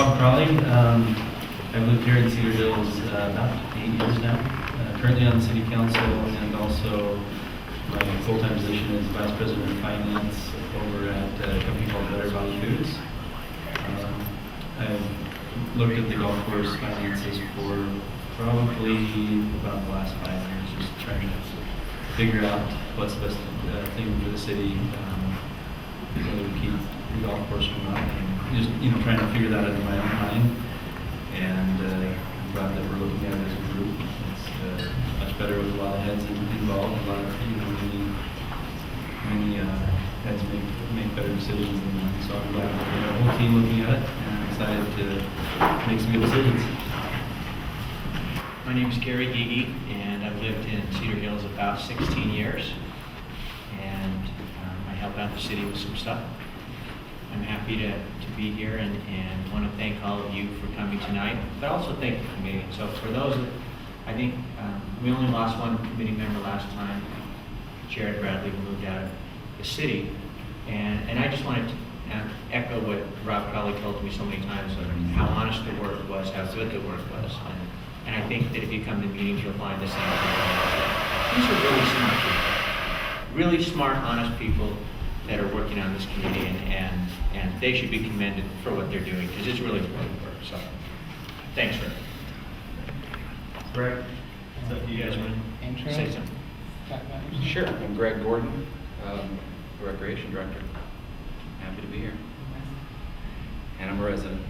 Rob Crawley. I've lived here in Cedar Hills about 8 years now. Currently on the city council, and also my full-time position is vice president of finance over at a company called Better Body Foods. I've looked at the golf course finances for probably about the last 5 years, just trying to figure out what's the best thing for the city, whether to keep the golf course or not, and just trying to figure that out in my own mind. And I'm glad that we're looking at it as a group. It's much better with a lot of heads involved. A lot of many heads make better decisions than one. So I'm glad we have a whole team looking at it, and I'm excited to make some good decisions. My name is Gary Geege, and I've lived in Cedar Hills about 16 years, and I help out the city with some stuff. I'm happy to be here and want to thank all of you for coming tonight, but also thank the committee. So for those that, I think we only lost one committee member last time, Jared Bradley, who moved out of the city, and I just wanted to echo what Rob Crawley told me so many times of how honest the work was, how good the work was. And I think that if you come to meetings, you'll find the same thing. These are really smart people, really smart, honest people that are working on this committee, and they should be commended for what they're doing, because it's really important work. So, thanks, Rick. Greg, is that You guys want to say something? Sure. I'm Greg Gordon, Recreation Director. Happy to be here. And I'm a resident.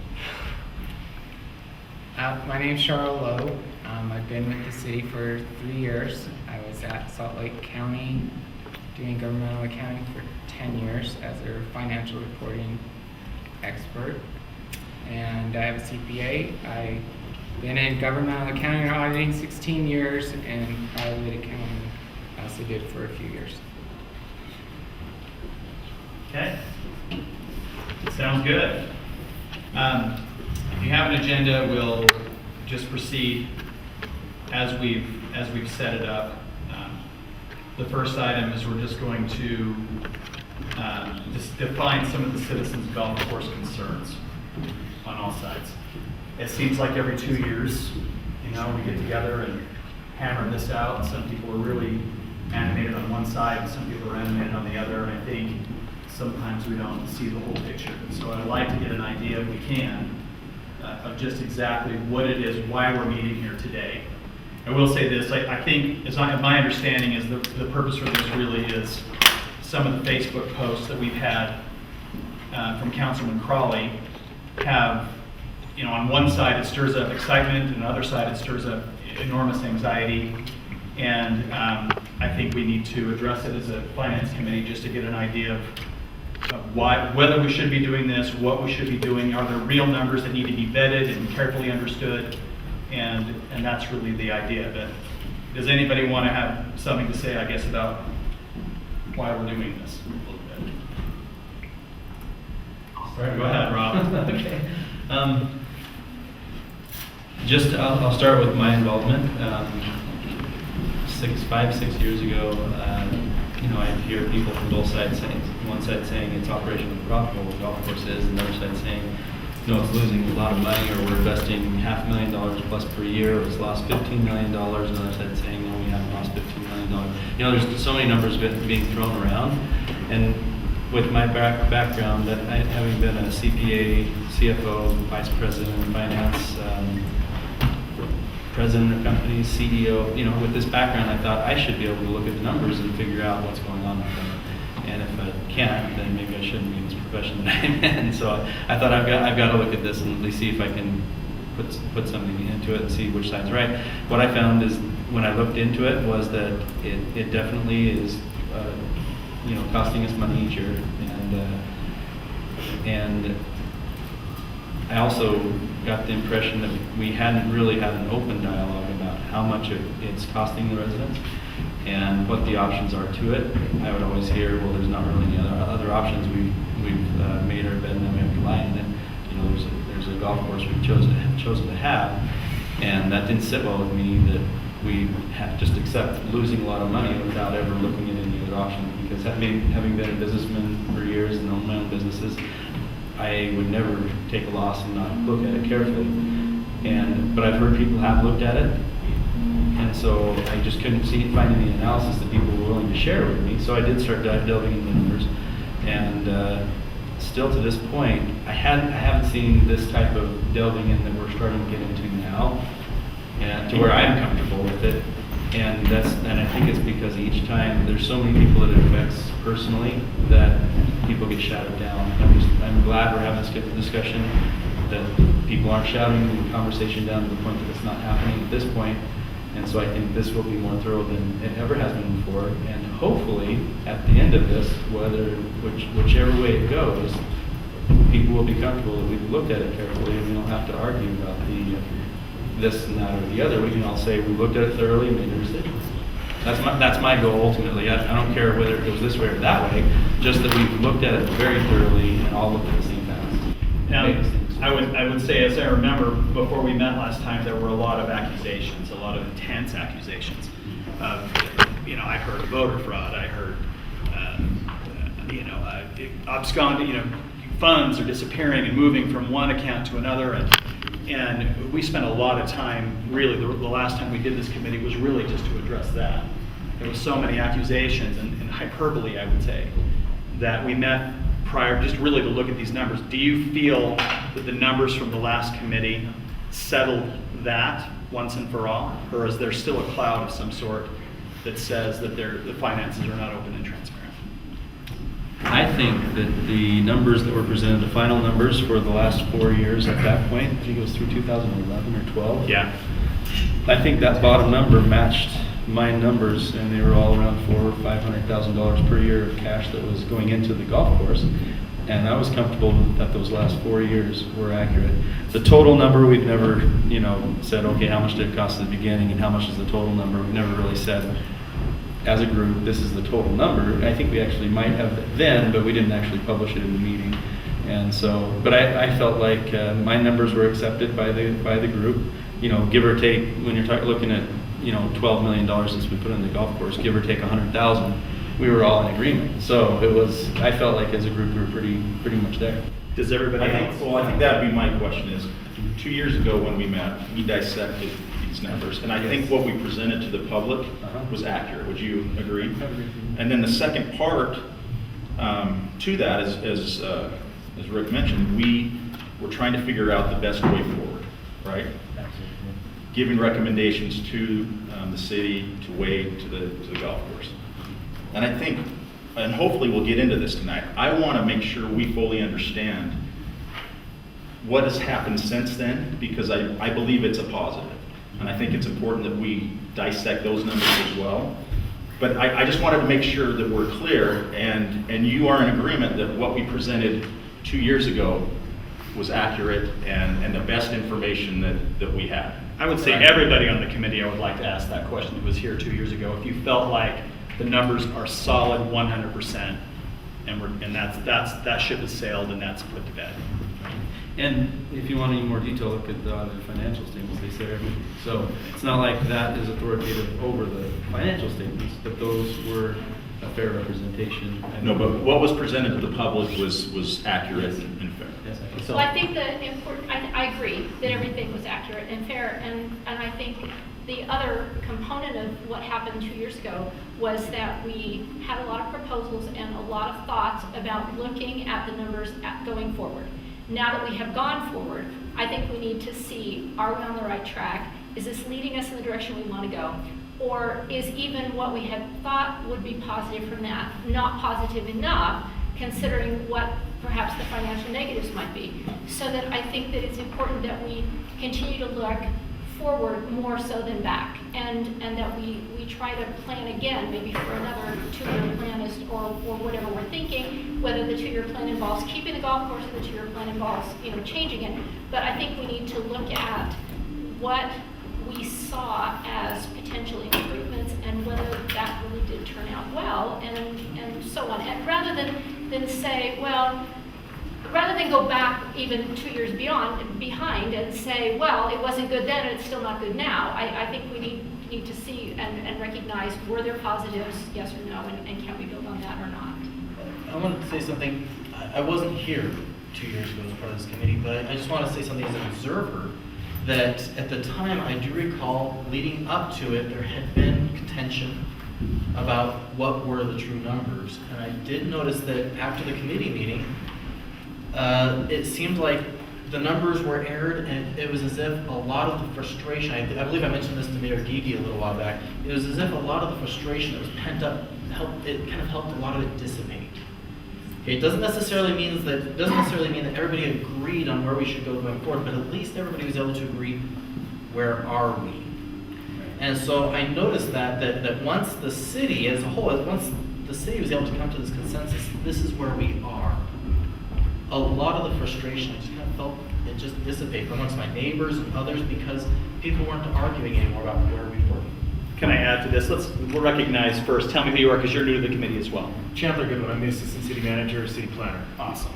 My name's Charles Lowe. I've been with the city for 3 years. I was at Salt Lake County doing governmental accounting for 10 years as their financial reporting expert. And I have a CPA. I've been in governmental accounting and auditing 16 years, and private accounting I also did for a few years. Okay, sounds good. If you have an agenda, we'll just proceed as we've set it up. The first item is we're just going to just define some of the citizens' golf course concerns on all sides. It seems like every 2 years, we get together and hammer this out. Some people are really animated on one side, and some people are animated on the other. And I think sometimes we don't see the whole picture. So I'd like to get an idea, if we can, of just exactly what it is, why we're meeting here today. I will say this, I think, my understanding is the purpose for this really is some of the Facebook posts that we've had from Councilman Crawley have, on one side it stirs up excitement, and on the other side it stirs up enormous anxiety. And I think we need to address it as a finance committee just to get an idea of whether we should be doing this, what we should be doing. Are there real numbers that need to be vetted and carefully understood? And that's really the idea of it. Does anybody want to have something to say, I guess, about why we're doing this a little bit? All right, go ahead, Rob. Okay. I'll start with my involvement. 5, 6 years ago, I hear people from both sides saying, one side saying it's operationally profitable, the golf course is, and the other side saying, it's losing a lot of money, or we're investing $500,000 plus per year, or it's lost $15 million, and another side saying, no, we haven't lost $15 million. There's so many numbers being thrown around, and with my background, that having been a CPA, CFO, vice president of finance, president of companies, CEO, with this background, I thought I should be able to look at the numbers and figure out what's going on with them. And if I can't, then maybe I shouldn't be in this profession that I'm in. So I thought I've got to look at this and at least see if I can put something into it and see which side's right. What I found is when I looked into it was that it definitely is, costing us money each year, and I also got the impression that we hadn't really had an open dialogue about how much it's costing the residents and what the options are to it. I would always hear, well, there's not really any other options. We've made our bed and then we have to lie in it. There's a golf course we've chosen to have, and that didn't sit well with me, that we have just accept losing a lot of money without ever looking at any other options. Because having been a businessman for years and owned my own businesses, I would never take a loss and not look at it carefully. But I've heard people have looked at it, and so I just couldn't find any analysis that people were willing to share with me. So I did start delving into the numbers, and still to this point, I haven't seen this type of delving in that we're starting to get into now, and to where I'm comfortable with it. And I think it's because each time there's so many people that it affects personally that people get shouted down. I'm glad we're having this discussion, that people aren't shouting the conversation down to the point that it's not happening at this point. And so I think this will be more thorough than it ever has been before. And hopefully, at the end of this, whichever way it goes, people will be comfortable that we've looked at it carefully and we don't have to argue about this and that or the other. We can all say we looked at it thoroughly and made a decision. That's my goal ultimately. I don't care whether it goes this way or that way, just that we've looked at it very thoroughly and all looked at the same paths. Now, I would say, as I remember, before we met last time, there were a lot of accusations, a lot of intense accusations. I heard voter fraud. I heard, absconding. Funds are disappearing and moving from one account to another, and we spent a lot of time. Really, the last time we did this committee was really just to address that. There were so many accusations and hyperbole, I would say, that we met prior, just really to look at these numbers. Do you feel that the numbers from the last committee settled that once and for all? Or is there still a cloud of some sort that says that the finances are not open and transparent? I think that the numbers that were presented, the final numbers for the last 4 years at that point, I think it was through 2011 or 12. Yeah. I think that bottom number matched my numbers, and they were all around $400,000 or $500,000 per year of cash that was going into the golf course. And I was comfortable that those last 4 years were accurate. The total number, we've never, said, okay, how much did it cost at the beginning and how much is the total number? We've never really said, as a group, this is the total number. I think we actually might have it then, but we didn't actually publish it in the meeting. And so, but I felt like my numbers were accepted by the group. Give or take, when you're looking at $12 million that's been put in the golf course, give or take 100,000, we were all in agreement. So I felt like as a group we were pretty much there. Does everybody else? I think that'd be my question is, 2 years ago when we met, we dissected these numbers, and I think what we presented to the public was accurate. Would you agree? And then the second part to that is, as Rick mentioned, we were trying to figure out the best way forward, right? Giving recommendations to the city, to Wade, to the golf course. And I think, and hopefully we'll get into this tonight, I want to make sure we fully understand what has happened since then, because I believe it's a positive. And I think it's important that we dissect those numbers as well. But I just wanted to make sure that we're clear, and you are in agreement that what we presented 2 years ago was accurate and the best information that we had. I would say everybody on the committee, I would like to ask that question that was here 2 years ago. If you felt like the numbers are solid 100%, and that ship has sailed and that's put to bed. And if you want any more detail, look at the audited financial statements. They say everything. So it's not like that is authoritative over the financial statements, but those were a fair representation. No, but what was presented to the public was accurate and fair. Yes, I think so. Well, I think I agree that everything was accurate and fair, and I think the other component of what happened 2 years ago was that we had a lot of proposals and a lot of thoughts about looking at the numbers going forward. Now that we have gone forward, I think we need to see, are we on the right track? Is this leading us in the direction we want to go? Or is even what we had thought would be positive from that not positive enough, considering what perhaps the financial negatives might be? So that I think that it's important that we continue to look forward more so than back, and that we try to plan again, maybe for another 2-year plan or whatever we're thinking, whether the 2-year plan involves keeping the golf course or the 2-year plan involves changing it. But I think we need to look at what we saw as potential improvements and whether that really did turn out well, and so on. And rather than say, well, rather than go back even 2 years behind and say, well, it wasn't good then and it's still not good now, I think we need to see and recognize, were there positives, yes or no, and can we build on that or not? I wanted to say something. I wasn't here 2 years ago as part of this committee, but I just want to say something as an observer, that at the time, I do recall leading up to it, there had been contention about what were the true numbers. And I did notice that after the committee meeting, it seemed like the numbers were aired, and it was as if a lot of the frustration, I believe I mentioned this to Mayor Gigi a little while back, it was as if a lot of the frustration that was pent up, it kind of helped a lot of it dissipate. Okay, it doesn't necessarily mean that everybody agreed on where we should go going forward, but at least everybody was able to agree, where are we? And so I noticed that once the city as a whole, once the city was able to come to this consensus, this is where we are. A lot of the frustration, I just kind of felt it just dissipate amongst my neighbors and others, because people weren't arguing anymore about where we were. Can I add to this? We'll recognize first, tell me who you are, because you're new to the committee as well. Chandler Goodwin, I'm the Assistant City Manager, City Planner. Awesome.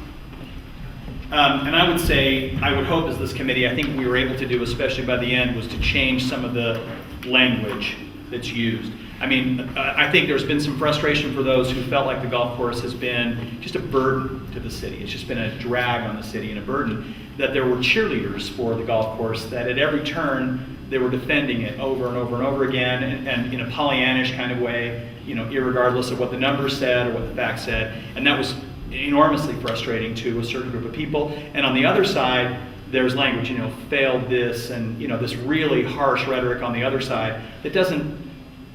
And I would say, I would hope as this committee, I think we were able to do, especially by the end, was to change some of the language that's used. I mean, I think there's been some frustration for those who felt like the golf course has been just a burden to the city. It's just been a drag on the city and a burden, that there were cheerleaders for the golf course, that at every turn, they were defending it over and over and over again, and in a Pollyannish kind of way, irregardless of what the numbers said or what the facts said. And that was enormously frustrating to a certain group of people. And on the other side, there's language, failed this, and this really harsh rhetoric on the other side that doesn't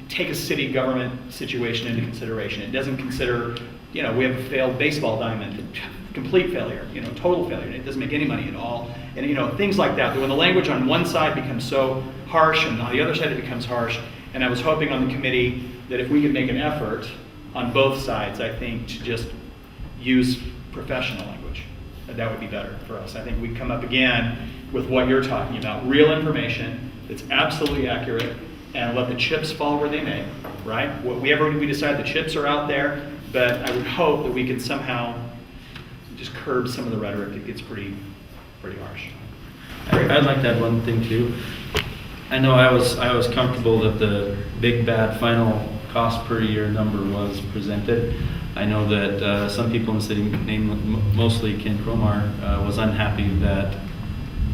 take a city government situation into consideration. It doesn't consider, we have a failed baseball diamond, complete failure, total failure. It doesn't make any money at all. And things like that. When the language on one side becomes so harsh and on the other side it becomes harsh, and I was hoping on the committee that if we could make an effort on both sides, I think, to just use professional language, that would be better for us. I think we'd come up again with what you're talking about, real information that's absolutely accurate, and let the chips fall where they may, right? Whatever we decide, the chips are out there, but I would hope that we can somehow just curb some of the rhetoric that gets pretty harsh. I'd like to add one thing too. I know I was comfortable that the big bad final cost per year number was presented. I know that some people in the city, mostly Ken Cromar, was unhappy that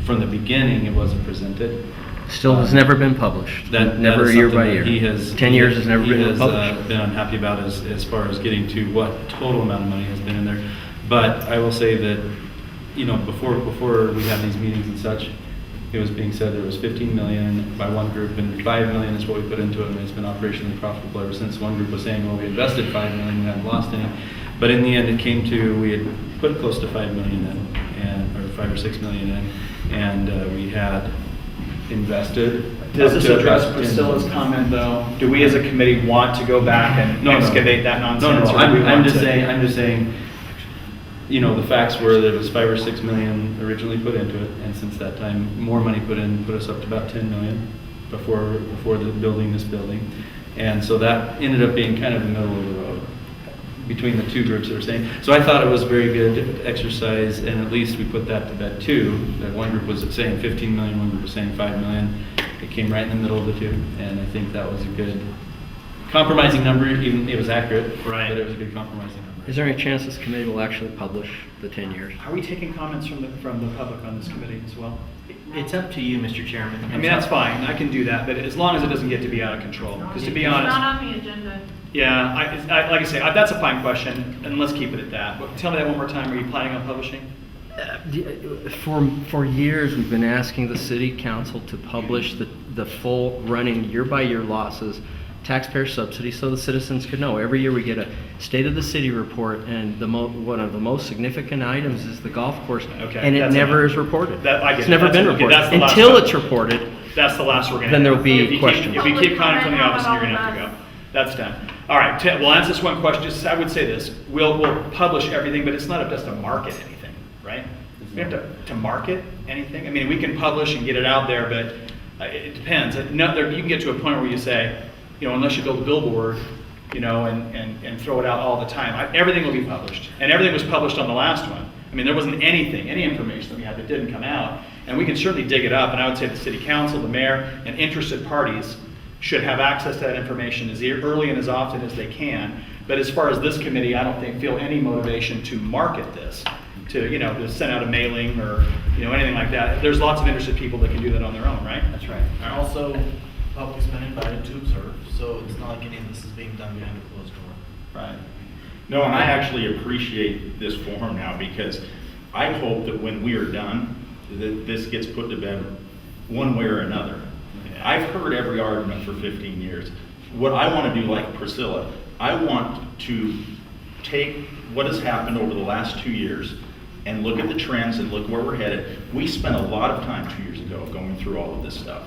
from the beginning it wasn't presented. Still has never been published. Never is year something by that year. 10 years has never been published. Been unhappy about as far as getting to what total amount of money has been in there. But I will say that, before we had these meetings and such, it was being said there was 15 million by one group and 5 million is what we put into it, and it's been operationally profitable ever since. One group was saying, well, we invested 5 million, we haven't lost any. But in the end, it came to, we had put close to 5 million in, or 5 or 6 million in, and we had invested. Does this address Priscilla's comment, though? Do we as a committee want to go back and excavate that nonsense? No, I'm just saying, the facts were that it was 5 or 6 million originally put into it, and since that time, more money put us up to about 10 million before this building. And so that ended up being kind of the middle of the road between the two groups that were saying. So I thought it was a very good exercise, and at least we put that to bed too. That one group was saying 15 million, one group was saying 5 million. It came right in the middle of the two, and I think that was a good compromising number. Even it was accurate, right? But it was a good compromising number. Is there any chance this committee will actually publish the 10 years? Are we taking comments from the public on this committee as well? It's up to you, Mr. Chairman. I mean, that's fine. I can do that, but as long as it doesn't get to be out of control. Because to be honest, It's not on the agenda. yeah, like I say, that's a fine question, and let's keep it at that. But tell me that one more time. Are you planning on publishing? For years, we've been asking the city council to publish the full running year-by-year losses, taxpayer subsidies, so the citizens could know. Every year we get a state of the city report, and one of the most significant items is the golf course, Okay, and it that's never enough. is reported. I get It's it. never been Okay, reported. that's the last Until one. it's reported, That's the last we're going to then have. there'll be questions. If you keep comment from the office, then you're going to Public have to comment go. That's done. All right, we'll answer this one question. I would say this. We'll publish everything, but it's not just to market anything, right? We have to market anything. I mean, we can publish and get it out there, but it depends. You can get to a point where you say, unless you build a billboard, and throw it out all the time. Everything will be published. And everything was published on the last one. I mean, there wasn't any information that we had that didn't come out. And we can certainly dig it up. And I would say the city council, the mayor, and interested parties should have access to that information as early and as often as they can. But as far as this committee, I don't feel any motivation to market this. to send out a mailing or, anything like that. There's lots of interested people that can do that on their own, right? That's right. And also, public's been invited to observe, so it's not like any of this is being done behind a closed door. Right. No, and I actually appreciate this forum now because I hope that when we are done, that this gets put to bed one way or another. I've heard every argument for 15 years. What I want to do, like Priscilla, I want to take what has happened over the last 2 years and look at the trends and look where we're headed. We spent a lot of time 2 years ago going through all of this stuff.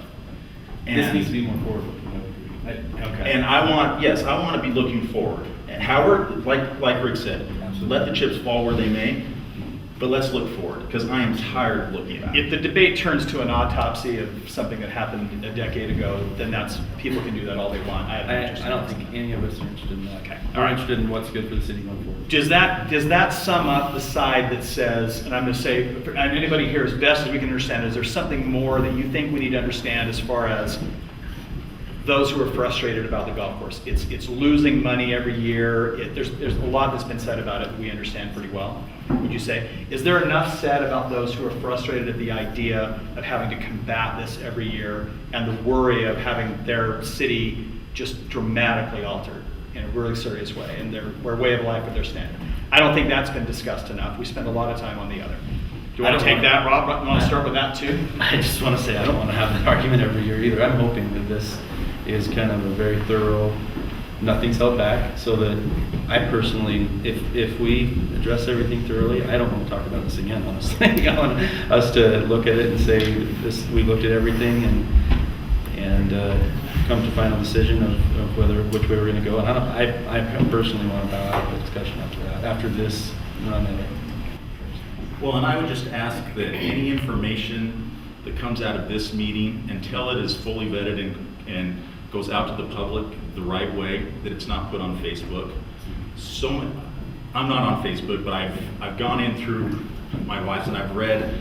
This needs to be more forward-looking. Okay. And I want to be looking forward. And Howard, like Rick said, let the chips fall where they may, but let's look forward, because I am tired of looking back. If the debate turns to an autopsy of something that happened a decade ago, then people can do that all they want. I have no interest I in don't that. think any of us are interested in that. Okay. We're interested in what's good for the city going forward. Does that sum up the side that says, and I'm going to say, and anybody here, as best as we can understand, is there something more that you think we need to understand as far as those who are frustrated about the golf course? It's losing money every year. There's a lot that's been said about it that we understand pretty well. Would you say? Is there enough said about those who are frustrated at the idea of having to combat this every year and the worry of having their city just dramatically altered in a really serious way and their way of life with their standard? I don't think that's been discussed enough. We spend a lot of time on the other. Do you want to take that, Rob? You want to start with that too? I just want to say I don't want to have that argument every year either. I'm hoping that this is kind of a very thorough, nothing's held back, so that I personally, if we address everything thoroughly, I don't want to talk about this again, honestly. I want us to look at it and say, we looked at everything and come to final decision of which way we're going to go. And I personally want to bow out of the discussion after this run at it. Well, and I would just ask that any information that comes out of this meeting, until it is fully vetted and goes out to the public the right way, that it's not put on Facebook. I'm not on Facebook, but I've gone in through my wife's and I've read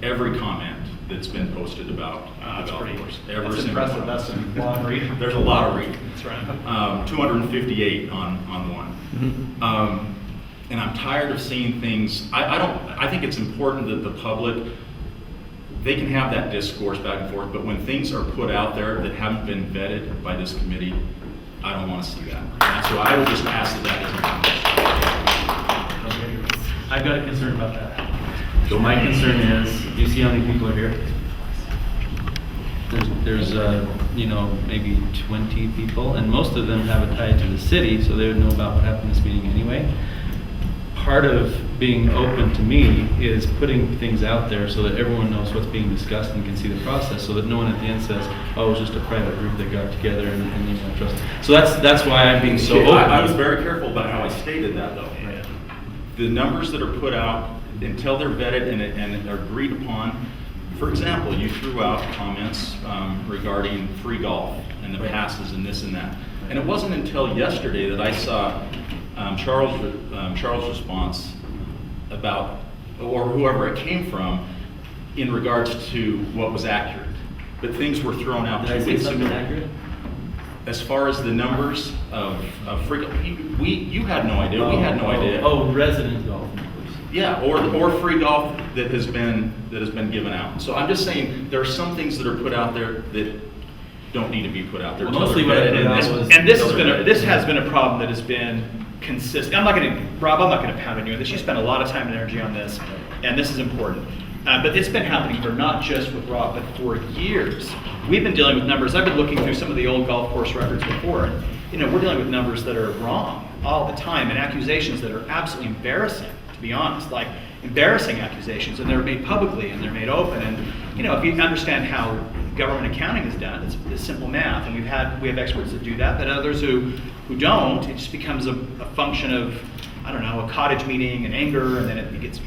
every comment that's been posted about the golf course. That's impressive. That's a long read. There's a lot of reading. That's right. 258 on one. And I'm tired of seeing things. I think it's important that the public, they can have that discourse back and forth, but when things are put out there that haven't been vetted by this committee, I don't want to see that. And so I would just ask that I've got a concern about that. So my concern is, do you see how many people are here? There's maybe 20 people, and most of them have a tie to the city, so they would know about what happened in this meeting anyway. Part of being open to me is putting things out there so that everyone knows what's being discussed and can see the process, so that no one at the end says, oh, it was just a private group that got together and they want to trust. So that's why I'm being so open. I was very careful about how I stated that, though. Right. The numbers that are put out, until they're vetted and are agreed upon. For example, you threw out comments regarding free golf and the passes and this and that. And it wasn't until yesterday that I saw Charles' response about, or whoever it came from, in regards to what was accurate. But things were thrown out. Did I say something accurate? As far as the numbers of free golf, you had no idea. We had no idea. Oh, resident golf. Yeah, or free golf that has been given out. So I'm just saying there are some things that are put out there that don't need to be put out there. Well, mostly what I put out was- And this has been a problem that has been consistent. Rob, I'm not going to pound on you on this. You spent a lot of time and energy on this, and this is important. But it's been happening for not just with Rob, but for years. We've been dealing with numbers. I've been looking through some of the old golf course records before. We're dealing with numbers that are wrong all the time, and accusations that are absolutely embarrassing, to be honest, like embarrassing accusations, and they're made publicly and they're made open. And if you understand how government accounting is done, it's simple math, and we have experts that do that, but others who don't, it just becomes a function of, I don't know, a cottage meeting and anger, and then it gets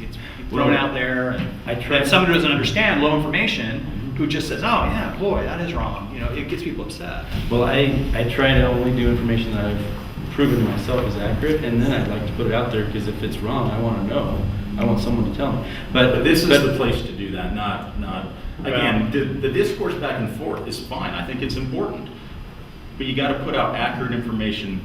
thrown out there, and someone who doesn't understand low information, who just says, oh yeah, boy, that is wrong, it gets people upset. Well, I try to only do information that I've proven myself is accurate, and then I'd like to put it out there, because if it's wrong, I want to know. I want someone to tell me. But this is the place to do that, not again, the discourse back and forth is fine. I think it's important. But you got to put out accurate information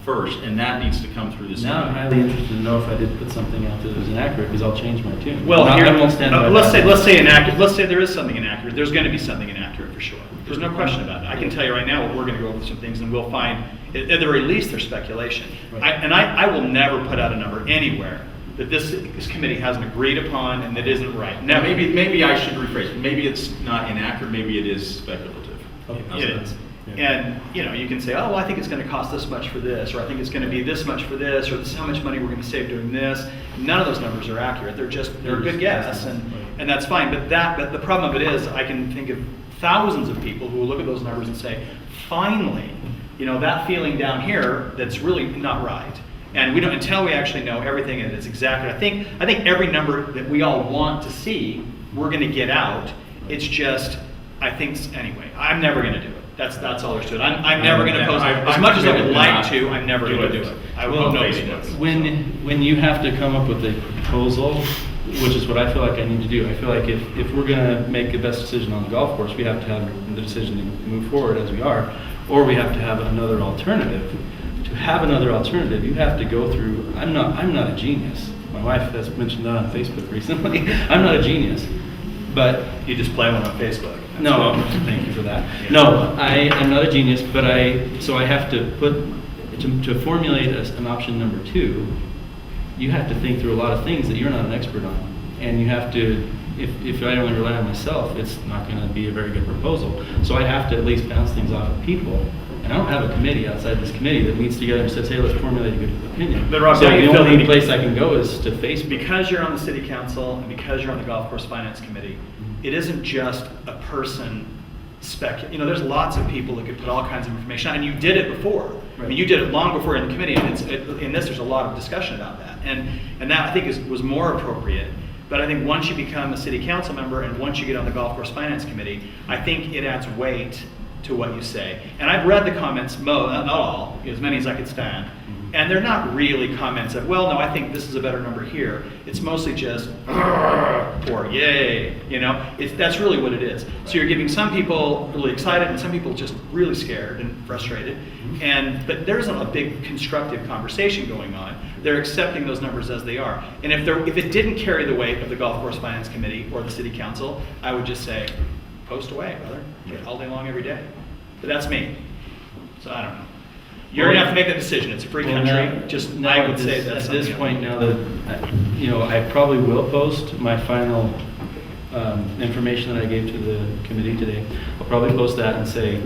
first, and that needs to come through this. Now I'm highly interested to know if I did put something out that was inaccurate, because I'll change my tune. Well, I here, won't stand by let's that. say inaccurate, let's say there is something inaccurate. There's going to be something inaccurate for sure. There's no question about it. I can tell you right now, we're going to go over some things and we'll find, at the very least, there's speculation. Right. I will never put out a number anywhere that this committee hasn't agreed upon and that isn't right. Now, Never. maybe I should rephrase it. Maybe it's not inaccurate, maybe it is speculative. How's It that? is. Yeah. And, you can say, oh, well, I think it's going to cost this much for this, or I think it's going to be this much for this, or this is how much money we're going to save doing this. None of those numbers are accurate. They're a good guess, and that's fine. But the problem of it is, I can think of thousands of people who will look at those numbers and say, finally, that feeling down here that's really not right. And we don't, until we actually know everything and it's exactly, I think every number that we all want to see, we're going to get out. It's just, anyway, I'm never going to do it. That's all there's to it. I'm never going to post, as much as I would like to, I'm never going to do it. I will know this. When you have to come up with a proposal, which is what I feel like I need to do, I feel like if we're going to make the best decision on the golf course, we have to have the decision to move forward as we are, or we have to have another alternative. To have another alternative, you have to go through, I'm not a genius. My wife has mentioned that on Facebook recently. I'm not a genius, but You just play one on Facebook. no, thank you for that. No, I am not a genius, but so I have to to formulate an option number 2, you have to think through a lot of things that you're not an expert on. And you have to, if I only rely on myself, it's not going to be a very good proposal. So I have to at least bounce things off of people. And I don't have a committee outside this committee that meets together and says, hey, let's formulate a good opinion. But Rob, So don't you the feel only that- place I can go is to Facebook. Because you're on the city council and because you're on the golf course finance committee, it isn't just a person there's lots of people that could put all kinds of information out, and you did it before. I mean, you did it long before in the committee, and in this, there's a lot of discussion about that. And that, I think, was more appropriate. But I think once you become a city council member and once you get on the golf course finance committee, I think it adds weight to what you say. And I've read the comments, not all, as many as I could stand. And they're not really comments of, well, no, I think this is a better number here. It's mostly just, or yay, that's really what it is. So you're giving some people really excited and some people just really scared and frustrated. But there isn't a big constructive conversation going on. They're accepting those numbers as they are. And if it didn't carry the weight of the golf course finance committee or the city council, I would just say, post away, brother, all day long, every day. But that's me. So I don't know. You're going to have to make that decision. It's a free country. I would say that's at this something point now that I probably will post my final information that I gave to the committee today. I'll probably post that and say,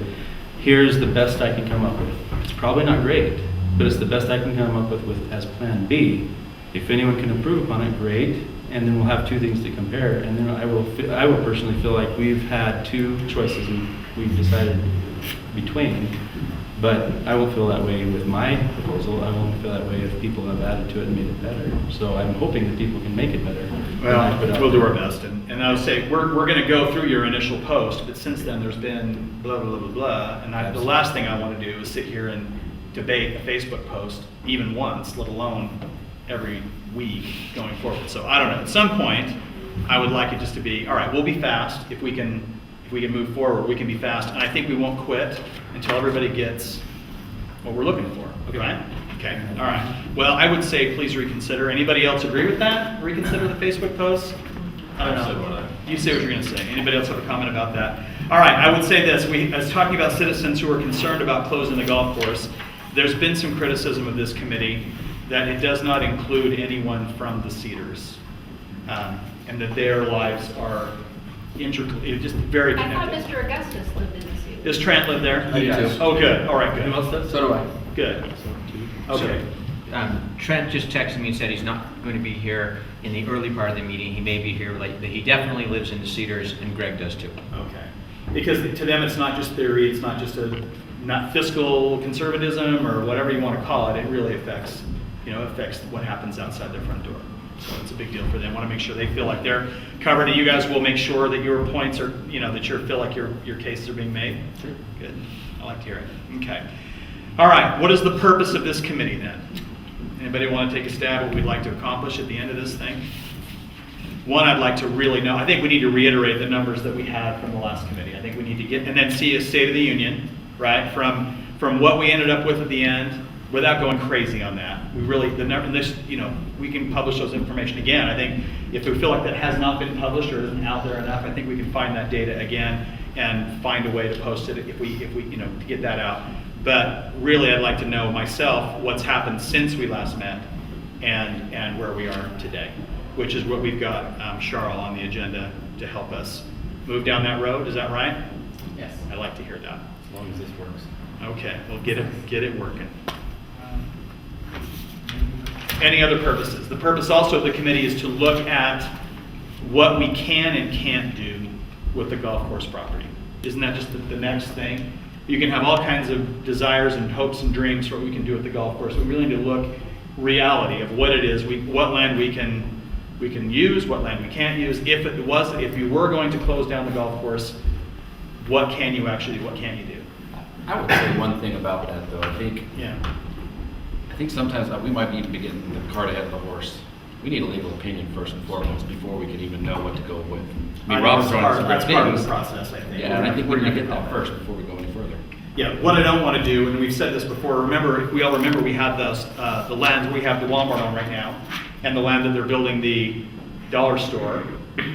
here's the best I can come up with. It's probably not great, but it's the best I can come up with as Plan B. If anyone can improve upon it, great. And then we'll have 2 things to compare. And then I will personally feel like we've had 2 choices and we've decided between. But I won't feel that way with my proposal. I won't feel that way if people have added to it and made it better. So I'm hoping that people can make it better. Well, we'll do our best. And I would say, we're going to go through your initial post, but since then there's been blah, blah, blah, blah. And the last thing I want to do is sit here and debate a Facebook post even once, let alone every week going forward. So I don't know. At some point, I would like it just to be, all right, we'll be fast. If we can move forward, we can be fast. And I think we won't quit until everybody gets what we're looking for. Okay. Right? Okay. All right. Well, I would say please reconsider. Anybody else agree with that? Reconsider the Facebook post? I don't know. You say what you're going to say. Anybody else have a comment about that? All right. I would say this. I was talking about citizens who are concerned about closing the golf course. There's been some criticism of this committee that it does not include anyone from the Cedars, and that their lives are intricately, just very I thought connected. Mr. Augustus lived in the city. Does Trent live there? I do. Oh, good. All right, good. Who else does? So do I. Good. Okay. Trent just texted me and said he's not going to be here in the early part of the meeting. He may be here late, but he definitely lives in the Cedars, and Greg does too. Okay. Because to them, it's not just theory, it's not just not fiscal conservatism or whatever you want to call it. It really affects what happens outside their front door. So it's a big deal for them. Want to make sure they feel like they're covered, and you guys will make sure that your points are, that you feel like your cases are being made. Sure. Good. I like to hear it. Okay. All right. What is the purpose of this committee then? Anybody want to take a stab at what we'd like to accomplish at the end of this thing? One, I'd like to really know. I think we need to reiterate the numbers that we had from the last committee. I think we need to get, and then see a State of the Union, right? From what we ended up with at the end, without going crazy on that, we really, we can publish those information again. I think if we feel like that has not been published or isn't out there enough, I think we can find that data again and find a way to post it if we, to get that out. But really, I'd like to know myself what's happened since we last met and where we are today, which is what we've got Charles on the agenda to help us move down that road. Is that right? Yes. I'd like to hear that. As long as this works. Okay, we'll get it working. Any other purposes? The purpose also of the committee is to look at what we can and can't do with the golf course property. Isn't that just the next thing? You can have all kinds of desires and hopes and dreams for what we can do with the golf course. We really need to look reality of what it is, what land we can use, what land we can't use. If you were going to close down the golf course, what can you actually do? What can you do? I would say one thing about that, though. I think sometimes we might even be getting the cart ahead of the horse. We need a legal opinion first and foremost before we can even know what to go with. I mean, Rob's throwing some that's great part of the things. process, I think. Yeah, and I think we're going to get that first before we go any further. Yeah, what I don't want to do, and we've said this before, we all remember we have the land we have the Walmart on right now, and the land that they're building the dollar store.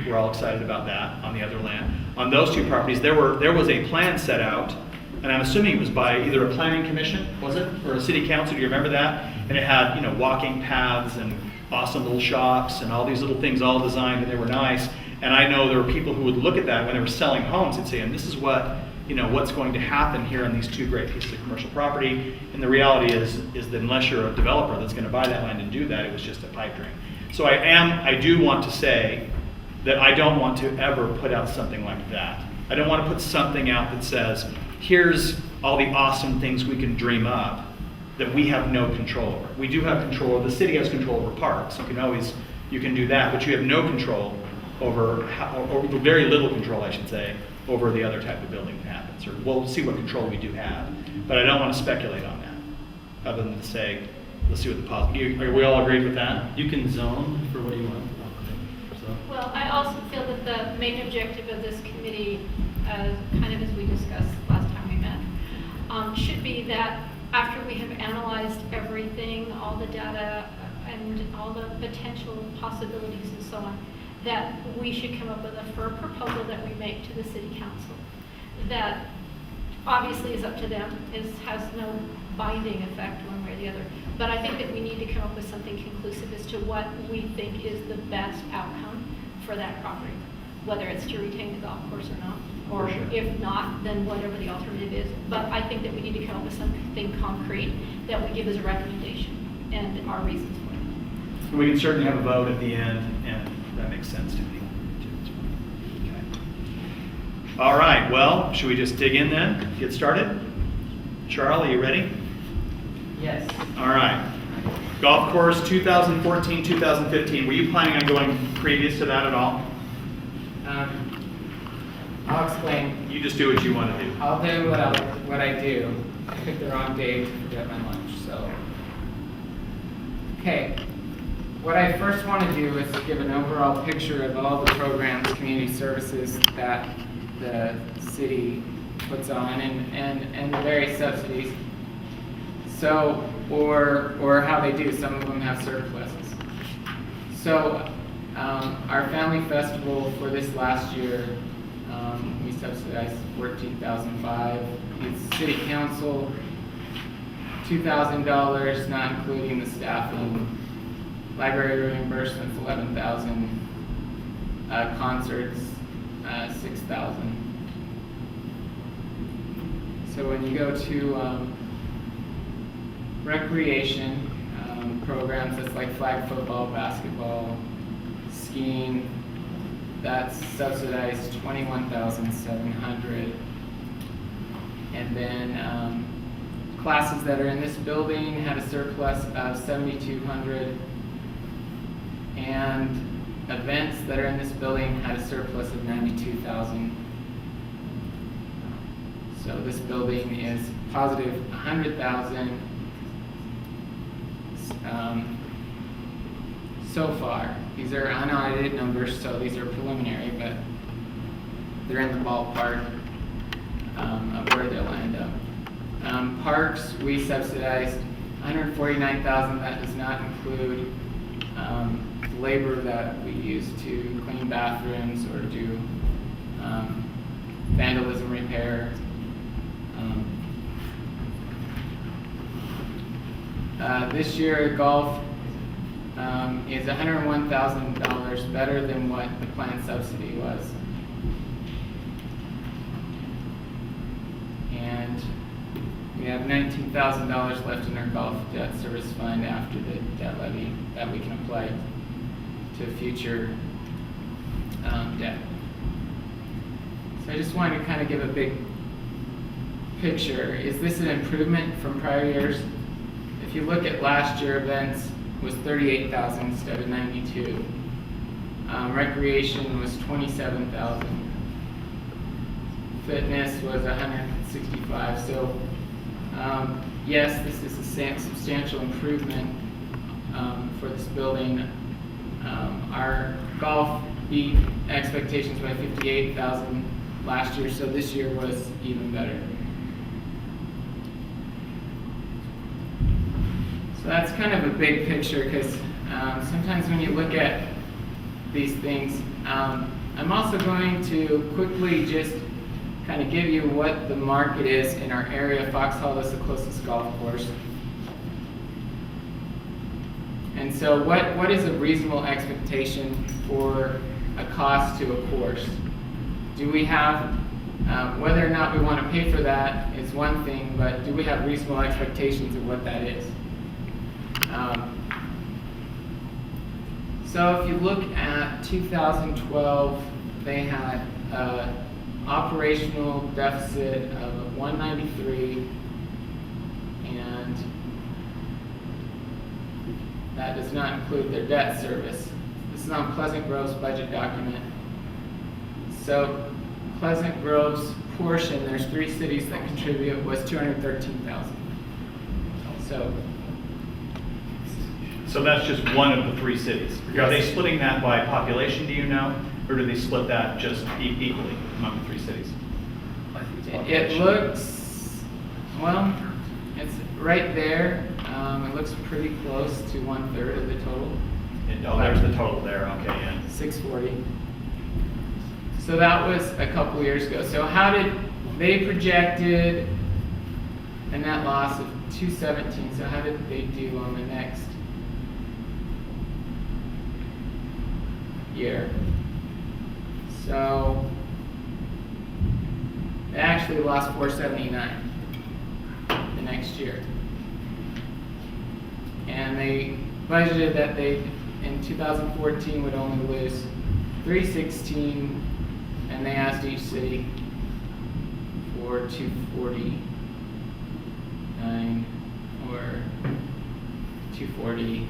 We're all excited about that on the other land. On those two properties, there was a plan set out, and I'm assuming it was by either a planning commission, was it, or a city council? Do you remember that? And it had, walking paths and awesome little shops and all these little things all designed, and they were nice. And I know there were people who would look at that when they were selling homes and say, and this is what's going to happen here on these two great pieces of commercial property. And the reality is that unless you're a developer that's going to buy that land and do that, it was just a pipe dream. So I do want to say that I don't want to ever put out something like that. I don't want to put something out that says, here's all the awesome things we can dream up that we have no control over. We do have control. The city has control over parks. You can do that, but you have no control over, or very little control, I should say, over the other type of building that happens. Or we'll see what control we do have. But I don't want to speculate on that, other than to say, let's see what the positive. Are we all agreed with that? You can zone for what you want. So. Well, I also feel that the main objective of this committee, kind of as we discussed last time we met, should be that after we have analyzed everything, all the data and all the potential possibilities and so on, that we should come up with a firm proposal that we make to the city council. That obviously is up to them, has no binding effect one way or the other. But I think that we need to come up with something conclusive as to what we think is the best outcome for that property, whether it's to retain the golf course or not, or if not, then whatever the alternative is. But I think that we need to come up with something concrete that we give as a recommendation and our reasons for it. We can certainly have a vote at the end, and that makes sense to me. Okay. All right, well, should we just dig in then? Get started? Charlie, you ready? Yes. All right. Golf course 2014, 2015. Were you planning on going previous to that at all? I'll explain. You just do what you want to do. I'll do what I do. I picked the wrong day to forget my lunch, so. Okay. What I first want to do is give an overall picture of all the programs, community services that the city puts on and the various subsidies. So, or how they do. Some of them have surpluses. So, our family festival for this last year, we subsidized $14,500. It's city council, $2,000, not including the staffing. Library reimbursements, $11,000. Concerts, $6,000. So when you go to recreation programs, that's like flag football, basketball, skiing, that's subsidized $21,700. And then classes that are in this building had a surplus of $7,200. And events that are in this building had a surplus of $92,000. So this building is positive $100,000 so far. These are unaudited numbers, so these are preliminary, but they're in the ballpark of where they'll end up. Parks, we subsidized $149,000, that does not include labor that we use to clean bathrooms or do vandalism repair. This year, golf is $101,000 better than what the planned subsidy was. And we have $19,000 left in our golf debt service fund after the debt levy that we can apply to future debt. So I just wanted to kind of give a big picture. Is this an improvement from prior years? If you look at last year, events was $38,000 instead of $92,000. Recreation was $27,000. Fitness was $165,000. So yes, this is a substantial improvement for this building. Our golf beat expectations by $58,000 last year, so this year was even better. So that's kind of a big picture, because sometimes when you look at these things, I'm also going to quickly just kind of give you what the market is in our area. Foxhall is the closest golf course. And so what is a reasonable expectation for a cost to a course? Do we have, whether or not we want to pay for that is one thing, but do we have reasonable expectations of what that is? So if you look at 2012, they had operational deficit of 193, and that does not include their debt service. This is on Pleasant Grove's budget document. So Pleasant Grove's portion, there's 3 cities that contribute, was $213,000. So that's just one of the 3 cities. Are they splitting that by population, do you know? Or do they split that just equally among the 3 cities? It looks, well, it's right there. It looks pretty close to 1/3 of the total. Oh, there's the total there, okay, yeah. 640. So that was a couple years ago. So how did, they projected a net loss of 217. So how did they do on the next year? So they actually lost 479 the next year. And they budgeted that they, in 2014, would only lose 316, and they asked each city for 249 or 240.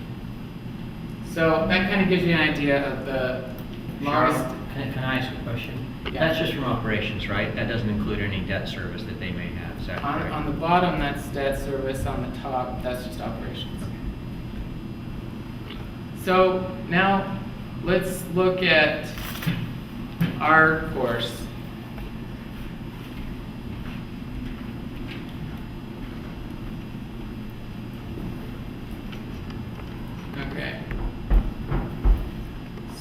So that kind of gives you an idea of the longest. Can I ask a question? Yeah. That's just from operations, right? That doesn't include any debt service that they may have, is that correct? On the bottom, that's debt service. On the top, that's just operations. So now let's look at our course. Okay.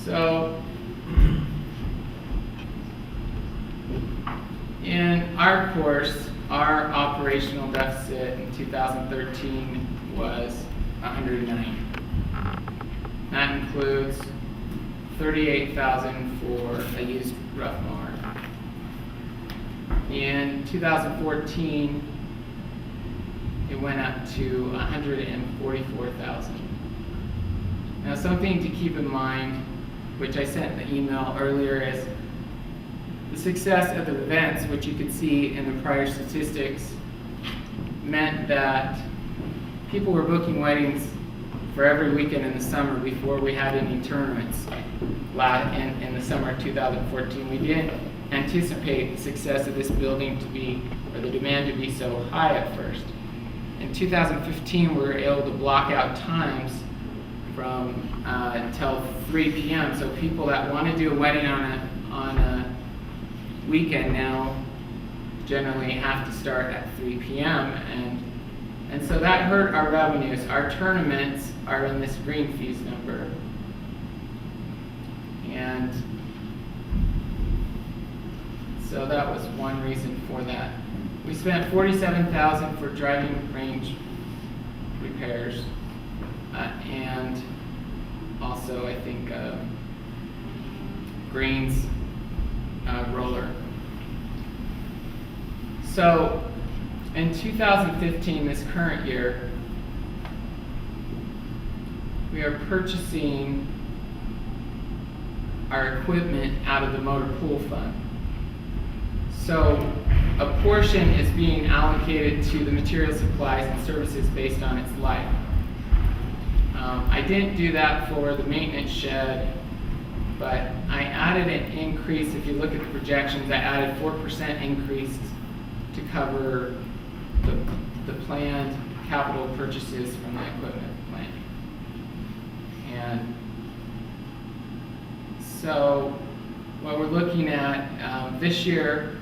So in our course, our operational deficit in 2013 was 109. That includes 38,000 for a used rough mower. In 2014, it went up to 144,000. Now, something to keep in mind, which I sent in the email earlier, is the success of the events, which you could see in the prior statistics, meant that people were booking weddings for every weekend in the summer before we had any tournaments in the summer of 2014. We didn't anticipate the success of this building to be, or the demand to be so high at first. In 2015, we were able to block out times from until 3 p.m. So people that want to do a wedding on a weekend now generally have to start at 3 p.m. and And so that hurt our revenues. Our tournaments are in this green fees number. And so that was one reason for that. We spent $47,000 for driving range repairs, and also I think greens roller. So in 2015, this current year, we are purchasing our equipment out of the motor pool fund. So a portion is being allocated to the material supplies and services based on its life. I didn't do that for the maintenance shed, but I added an increase. If you look at the projections, I added 4% increase to cover the planned capital purchases from the equipment plan. And so what we're looking at this year,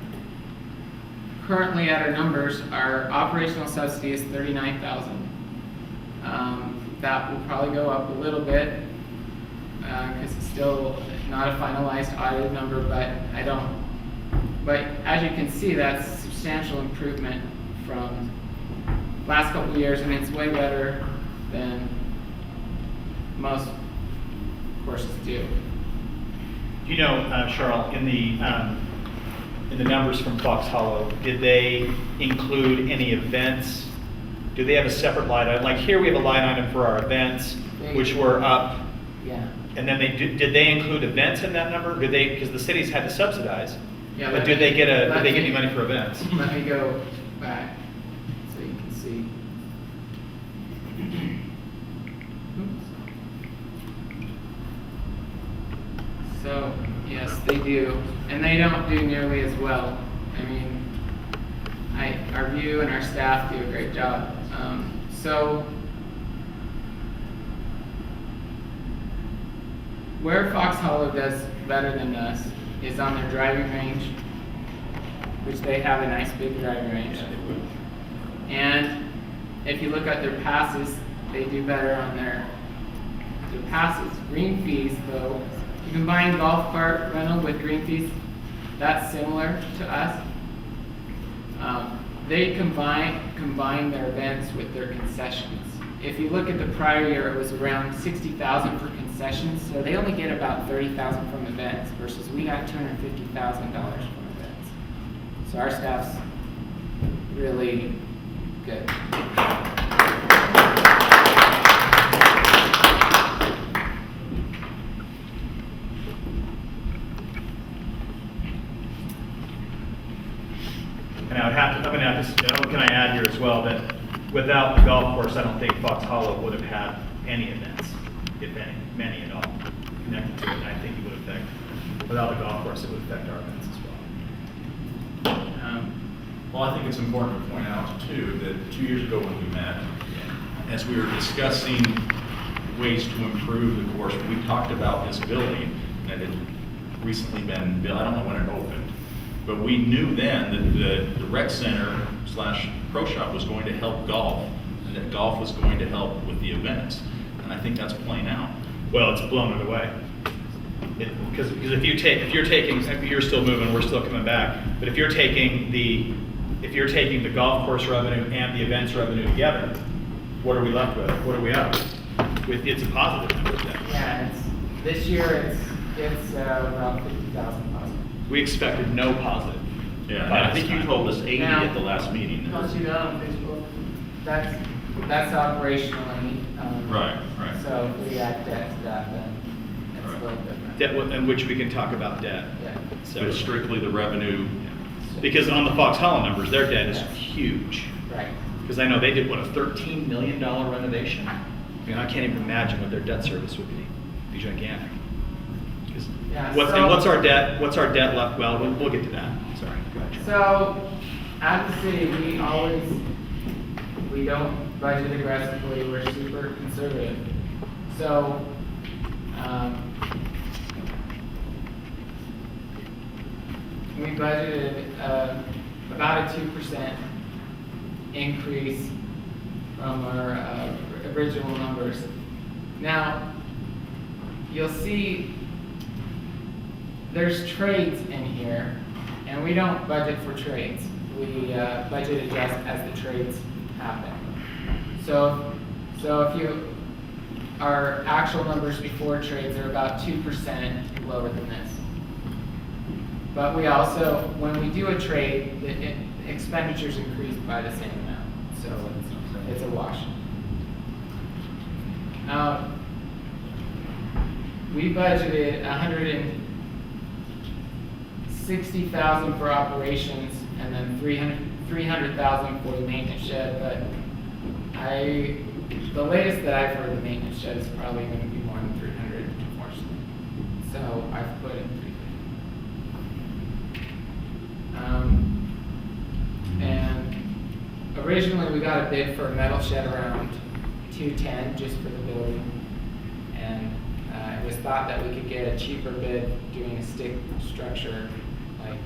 currently at our numbers, our operational subsidy is $39,000. That will probably go up a little bit because it's still not a finalized audited number, but as you can see, that's a substantial improvement from last couple of years, and it's way better than most courses do. You know, Cheryl, in the numbers from Fox Hollow, did they include any events? Do they have a separate line item? Like here we have a line item for our events, which were up. Yeah. And then did they include events in that number? Did they, because the cities had to subsidize. Yeah, But did they get any money for events? Let me go back so you can see. So, yes, they do. And they don't do nearly as well. I mean, our view and our staff do a great job. So, where Fox Hollow does better than us is on their driving range, which they have a nice big driving range. And if you look at their passes, they do better on their passes. Green fees, though, you combine golf cart rental with green fees, that's similar to us. They combine their events with their concessions. If you look at the prior year, it was around $60,000 for concessions, so they only get about $30,000 from events versus we got $250,000 from events. So our staff's really good. And I'm going to have to, can I add here as well that without the golf course, I don't think Fox Hollow would have had any events, if any, many at all, connected to it. And I think it would affect, without the golf course, it would affect our events as well. Well, I think it's important to point out too, that 2 years ago when we met, as we were discussing ways to improve the course, we talked about this building that had recently been built. I don't know when it opened. But we knew then that the rec center / pro shop was going to help golf, and that golf was going to help with the events. And I think that's playing out. Well, it's blown it away. Because if you're still moving, we're still coming back. But if you're taking the golf course revenue and the events revenue together, what are we left with? What are we up? It's a positive number then. Yeah, this year it's around $50,000 positive. We expected no positive. Yeah, and I think you told us 80 Now- at the last meeting. Don't you know on Facebook? That's operationally. Right. So if we add debt to that, then it's a little different. Debt, in which we can talk about debt. Yeah. So it's strictly the revenue. Because on the Fox Hollow numbers, their debt is Yes. huge. Right. Because I know they did, what, a $13 million renovation? I mean, I can't even imagine what their debt service would be. It'd be gigantic. 'Cause Yeah, and so- what's our debt? What's our debt left? Well, we'll get to that. Sorry. Go ahead. Charlie. So, at the city, we don't budget aggressively, we're super conservative. So, we budgeted about a 2% increase from our original numbers. Now, you'll see there's trades in here, and we don't budget for trades. We budget adjust as the trades happen. So if our actual numbers before trades are about 2% lower than this. But we also, when we do a trade, the expenditures increase by the same amount. So it's a wash. We budgeted $160,000 for operations and then $300,000 for the maintenance shed. But the latest that I've heard, the maintenance shed is probably going to be more than 300, unfortunately. So I've put in 350. And originally we got a bid for a metal shed around $210 just for the building. And it was thought that we could get a cheaper bid doing a stick structure, like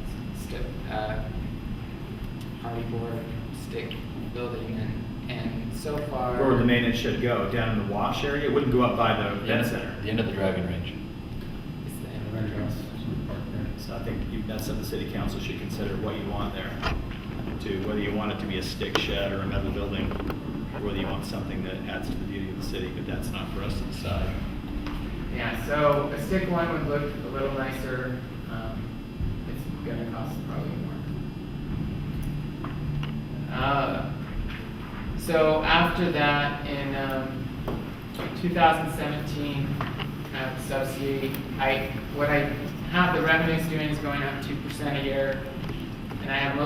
hardy board stick building, and so far. Where would the maintenance shed go? Down in the wash area? It wouldn't go up by the event center. The end of the driving range. It's the end of our house. So I think that's something the city council should consider what you want there, to whether you want it to be a stick shed or a metal building, or whether you want something that adds to the beauty of the city, but that's not for us to decide. Yeah, so a stick one would look a little nicer. It's gonna cost probably more. So after that, in 2017, subsidy, what I have the revenues doing is going up 2% a year, and I have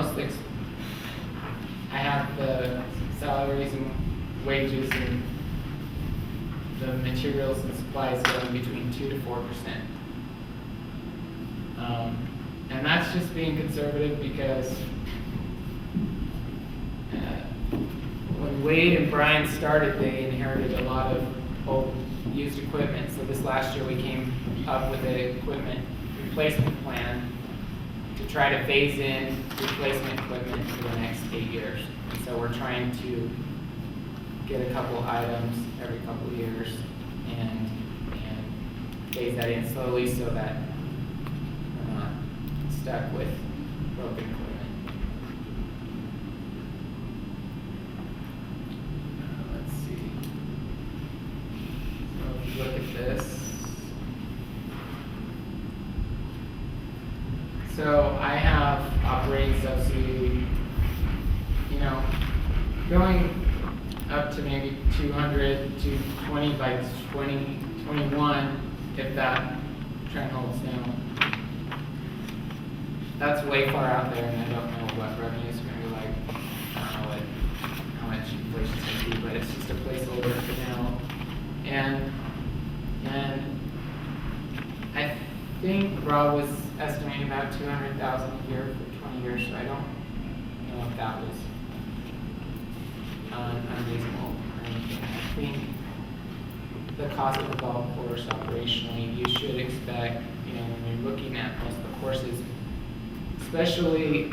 I have the salaries and wages and the materials and supplies going between 2 to 4%. And that's just being conservative because when Wade and Brian started, they inherited a lot of old used equipment. So this last year we came up with an equipment replacement plan to try to phase in replacement equipment for the next 8 years. And so we're trying to get a couple items every couple of years and phase that in slowly so that we're not stuck with broken equipment. Let's see. So if you look at this. So I have operating subsidy, going up to maybe 200 to 20 by 2021 if that trend holds down. That's way far out there, and I don't know what revenues are going to be like. I don't know how much inflation's going to be, but it's just a placeholder for now. And I think Rob was estimating about $200,000 a year for 20 years, so I don't know if that was unreasonable or anything. I think the cost of the golf course operationally, you should expect, when you're looking at most of the courses, especially a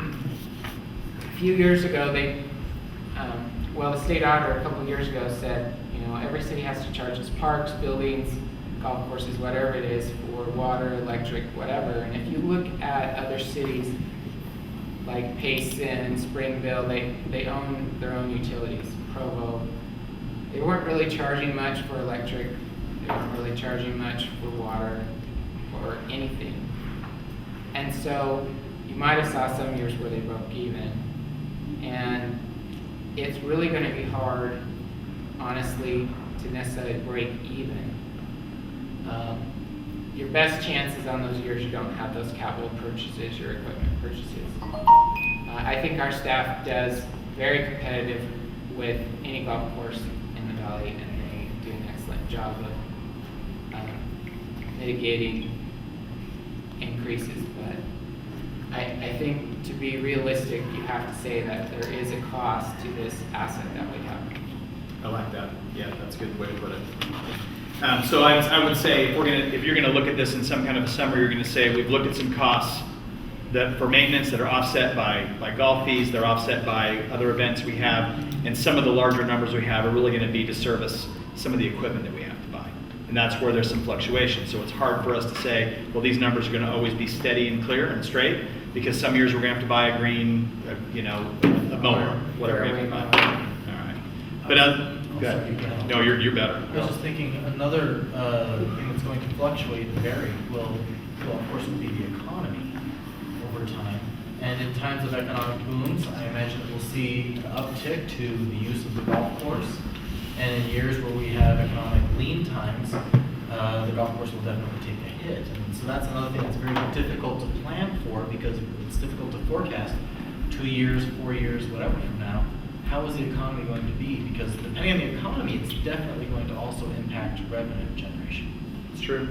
few years ago, the state auditor a couple of years ago said, every city has to charge its parks, buildings, golf courses, whatever it is, for water, electric, whatever. And if you look at other cities like Payson, Springville, they own their own utilities. Provo, they weren't really charging much for electric. They weren't really charging much for water or anything. And so you might have saw some years where they broke even. And it's really going to be hard, honestly, to necessarily break even. Your best chances on those years you don't have those capital purchases, your equipment purchases. I think our staff does very competitive with any golf course in the valley, and they do an excellent job of mitigating increases. But I think to be realistic, you have to say that there is a cost to this asset that we have. I like that. Yeah, that's a good way to put it. So I would say if you're gonna look at this in some kind of a summary, you're gonna say we've looked at some costs for maintenance that are offset by golf fees, they're offset by other events we have, and some of the larger numbers we have are really going to be to service some of the equipment that we have to buy. And that's where there's some fluctuation. So it's hard for us to say, well, these numbers are going to always be steady and clear and straight, because some years we're going to have to buy a green, a mower, whatever. Fairway You mower. All right. But, go ahead. No, you're better. I was just thinking, another thing that's going to fluctuate and vary will of course, be the economy over time. And in times of economic booms, I imagine we'll see an uptick to the use of the golf course. And in years where we have economic lean times, the golf course will definitely take a hit. And so that's another thing that's very difficult to plan for, because it's difficult to forecast 2 years, 4 years, whatever from now. How is the economy going to be? Because depending on the economy, it's definitely going to also impact revenue generation. It's true.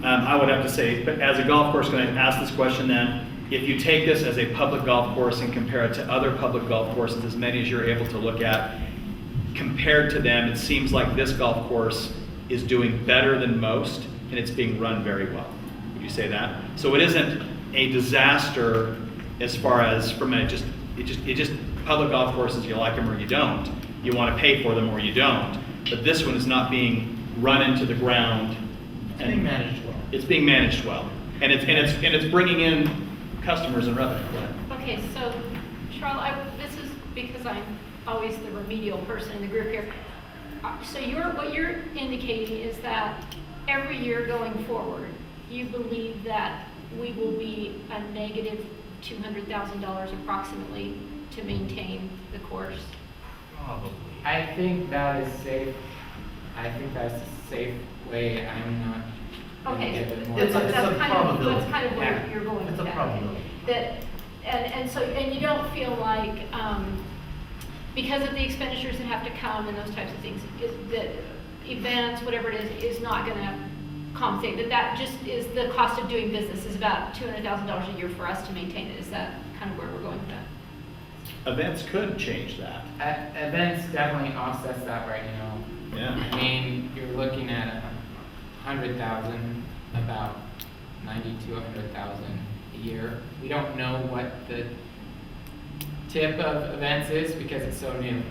I would have to say, but as a golf course, going to ask this question then, if you take this as a public golf course and compare it to other public golf courses, as many as you're able to look at, compared to them, it seems like this golf course is doing better than most, and it's being run very well. Would you say that? So it isn't a disaster as far as from it just public golf courses, you like them or you don't. You want to pay for them or you don't. But this one is not being run into the ground. It's being managed well. It's being managed well, and it's bringing in customers and revenue. Okay, so Charlotte, this is because I'm always the remedial person in the group here. So what you're indicating is that every year going forward, you believe that we will be a negative $200,000 approximately to maintain the course? Probably. I think that is safe. I think that's a safe way. I'm not. gonna Okay, give it more It's a time. probability. That's kind of where Yeah. you're going with It's a that. probability. And you don't feel like, because of the expenditures that have to come and those types of things, that events, whatever it is not gonna compensate, that just is the cost of doing business is about $200,000 a year for us to maintain it. Is that kind of where we're going with that? Events could change that. Events definitely offsets that right now. Yeah. I mean, you're looking at 100,000, about 90 to 100,000 a year. We don't know what the tip of events is because it's so new,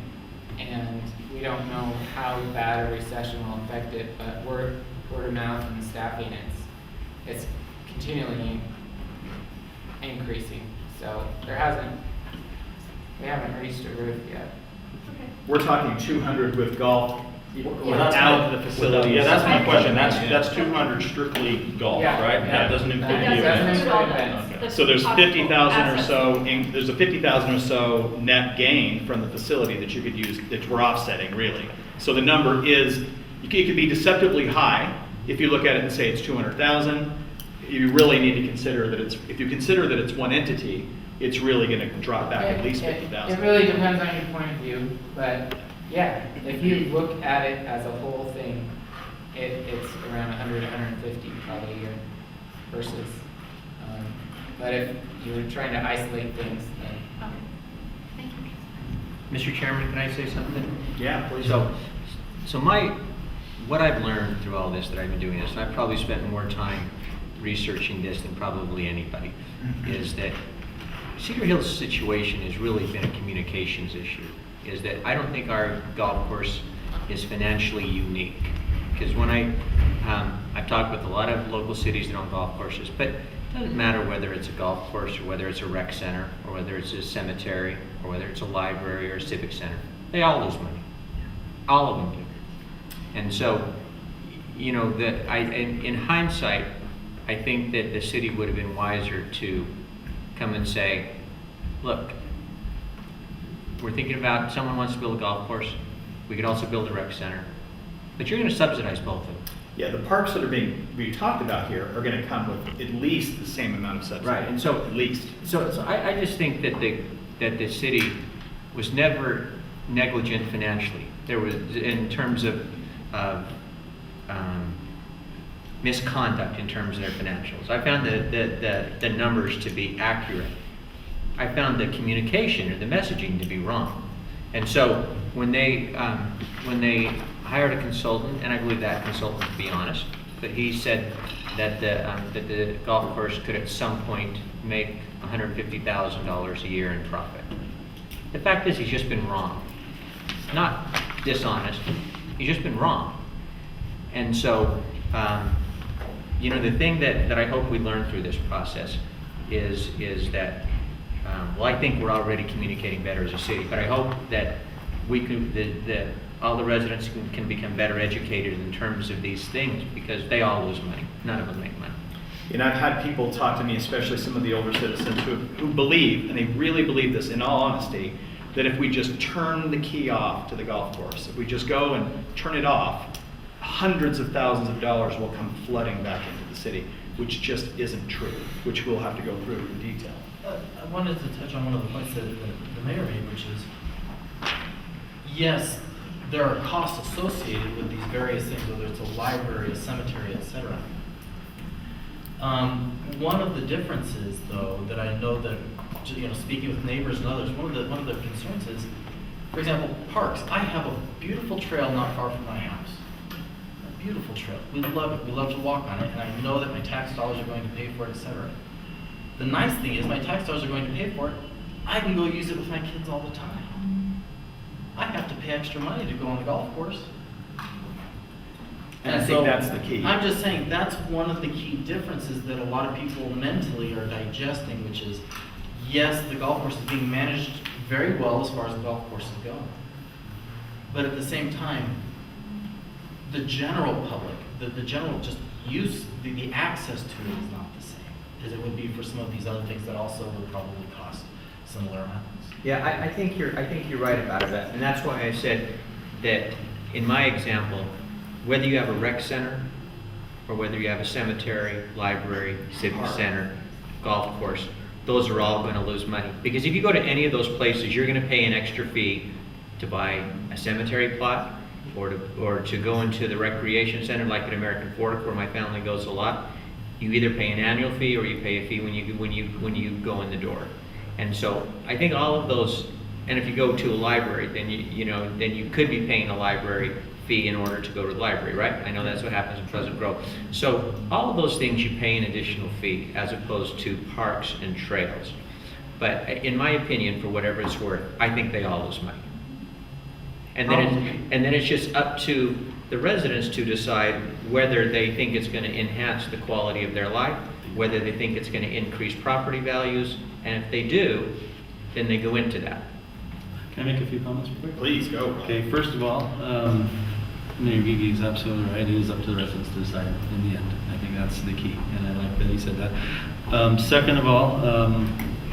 and we don't know how bad a recession will affect it. But word of mouth and staffing, it's continually increasing. So we haven't reached a roof yet. Okay. We're talking 200 with golf Well, without the facilities. Yeah, that's my question. Yeah. That's 200 strictly golf, Yeah. right? That doesn't include That the doesn't events. include all events. the- Okay. So there's possible 50,000 or assets. so, there's a 50,000 or so net gain from the facility that you could use, that we're offsetting really. So the number is, it could be deceptively high if you look at it and say it's 200,000. You really need to consider that if you consider that it's one entity, it's really going to drop back at least It 50,000. really depends on your point of view, but yeah, if you look at it as a whole thing, it's around 100, 150 probably a year versus, but if you're trying to isolate things, then. Okay. Thank you. Mr. Chairman, can I say something? Yeah, please. So what I've learned through all this that I've been doing this, and I've probably spent more time researching this than probably anybody, is that Cedar Hills' situation has really been a communications issue. Is that I don't think our golf course is financially unique. Because when I've talked with a lot of local cities that own golf courses, but it doesn't matter whether it's a golf course or whether it's a rec center or whether it's a cemetery or whether it's a library or a civic center, they all lose money. All of them do. And so, in hindsight, I think that the city would have been wiser to come and say, look, we're thinking about someone wants to build a golf course. We could also build a rec center. But you're going to subsidize both of them. Yeah, the parks that are being talked about here are going to come with at least the same amount of subsidy. Right, and so- At least. So I just think that the city was never negligent financially. There was, in terms of misconduct in terms of their financials. I found the numbers to be accurate. I found the communication or the messaging to be wrong. And so when they hired a consultant, and I believe that consultant to be honest, but he said, that the golf course could at some point make $150,000 a year in profit. The fact is, he's just been wrong. Not dishonest, he's just been wrong. And so, the thing that I hope we learn through this process is that, well, I think we're already communicating better as a city, but I hope that that all the residents can become better educated in terms of these things, because they all lose money. None of them make money. And I've had people talk to me, especially some of the older citizens who believe, and they really believe this in all honesty, that if we just turn the key off to the golf course, if we just go and turn it off, hundreds of thousands of dollars will come flooding back into the city, which just isn't true, which we'll have to go through in detail. I wanted to touch on one of the points that the mayor made, which is, yes, there are costs associated with these various things, whether it's a library, a cemetery, etc. One of the differences, though, that I know that, speaking with neighbors and others, one of the concerns is, for example, parks. I have a beautiful trail not far from my house. A beautiful trail. We love it. We love to walk on it, and I know that my tax dollars are going to pay for it, etc. The nice thing is my tax dollars are going to pay for it. I can go use it with my kids all the time. I have to pay extra money to go on the golf course. And I think that's the key. I'm just saying that's one of the key differences that a lot of people mentally are digesting, which is, yes, the golf course is being managed very well as far as the golf courses go. But at the same time, the general public, the general just use, the access to it is not the same as it would be for some of these other things that also would probably cost similar amounts. Yeah, I think you're right about that, and that's why I said that in my example, whether you have a rec center or whether you have a cemetery, library, civic center, golf course, those are all going to lose money. Because if you go to any of those places, you're going to pay an extra fee to buy a cemetery plot or to go into the recreation center like at American Fork, where my family goes a lot. You either pay an annual fee or you pay a fee when you go in the door. And so I think all of those, and if you go to a library, then you could be paying a library fee in order to go to the library, right? I know that's what happens in Pleasant Grove. So all of those things you pay an additional fee as opposed to parks and trails. But in my opinion, for whatever it's worth, I think they all lose money. And then it's just up to the residents to decide whether they think it's going to enhance the quality of their life, whether they think it's going to increase property values, and if they do, then they go into that. Can I make a few comments real quick? Please, go. Okay, first of all, Mayor Gigi is absolutely right. It is up to the residents to decide in the end. I think that's the key, and I like that he said that. Second of all,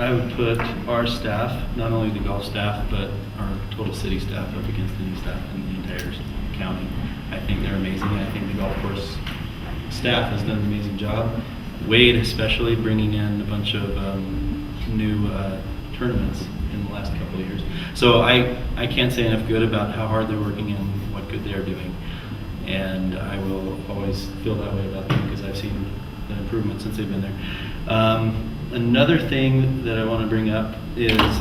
I would put our staff, not only the golf staff, but our total city staff up against any staff in the entire county. I think they're amazing. I think the golf course staff has done an amazing job. Wade especially, bringing in a bunch of new tournaments in the last couple of years. So I can't say enough good about how hard they're working and what good they're doing. And I will always feel that way about them because I've seen the improvement since they've been there. Another thing that I want to bring up is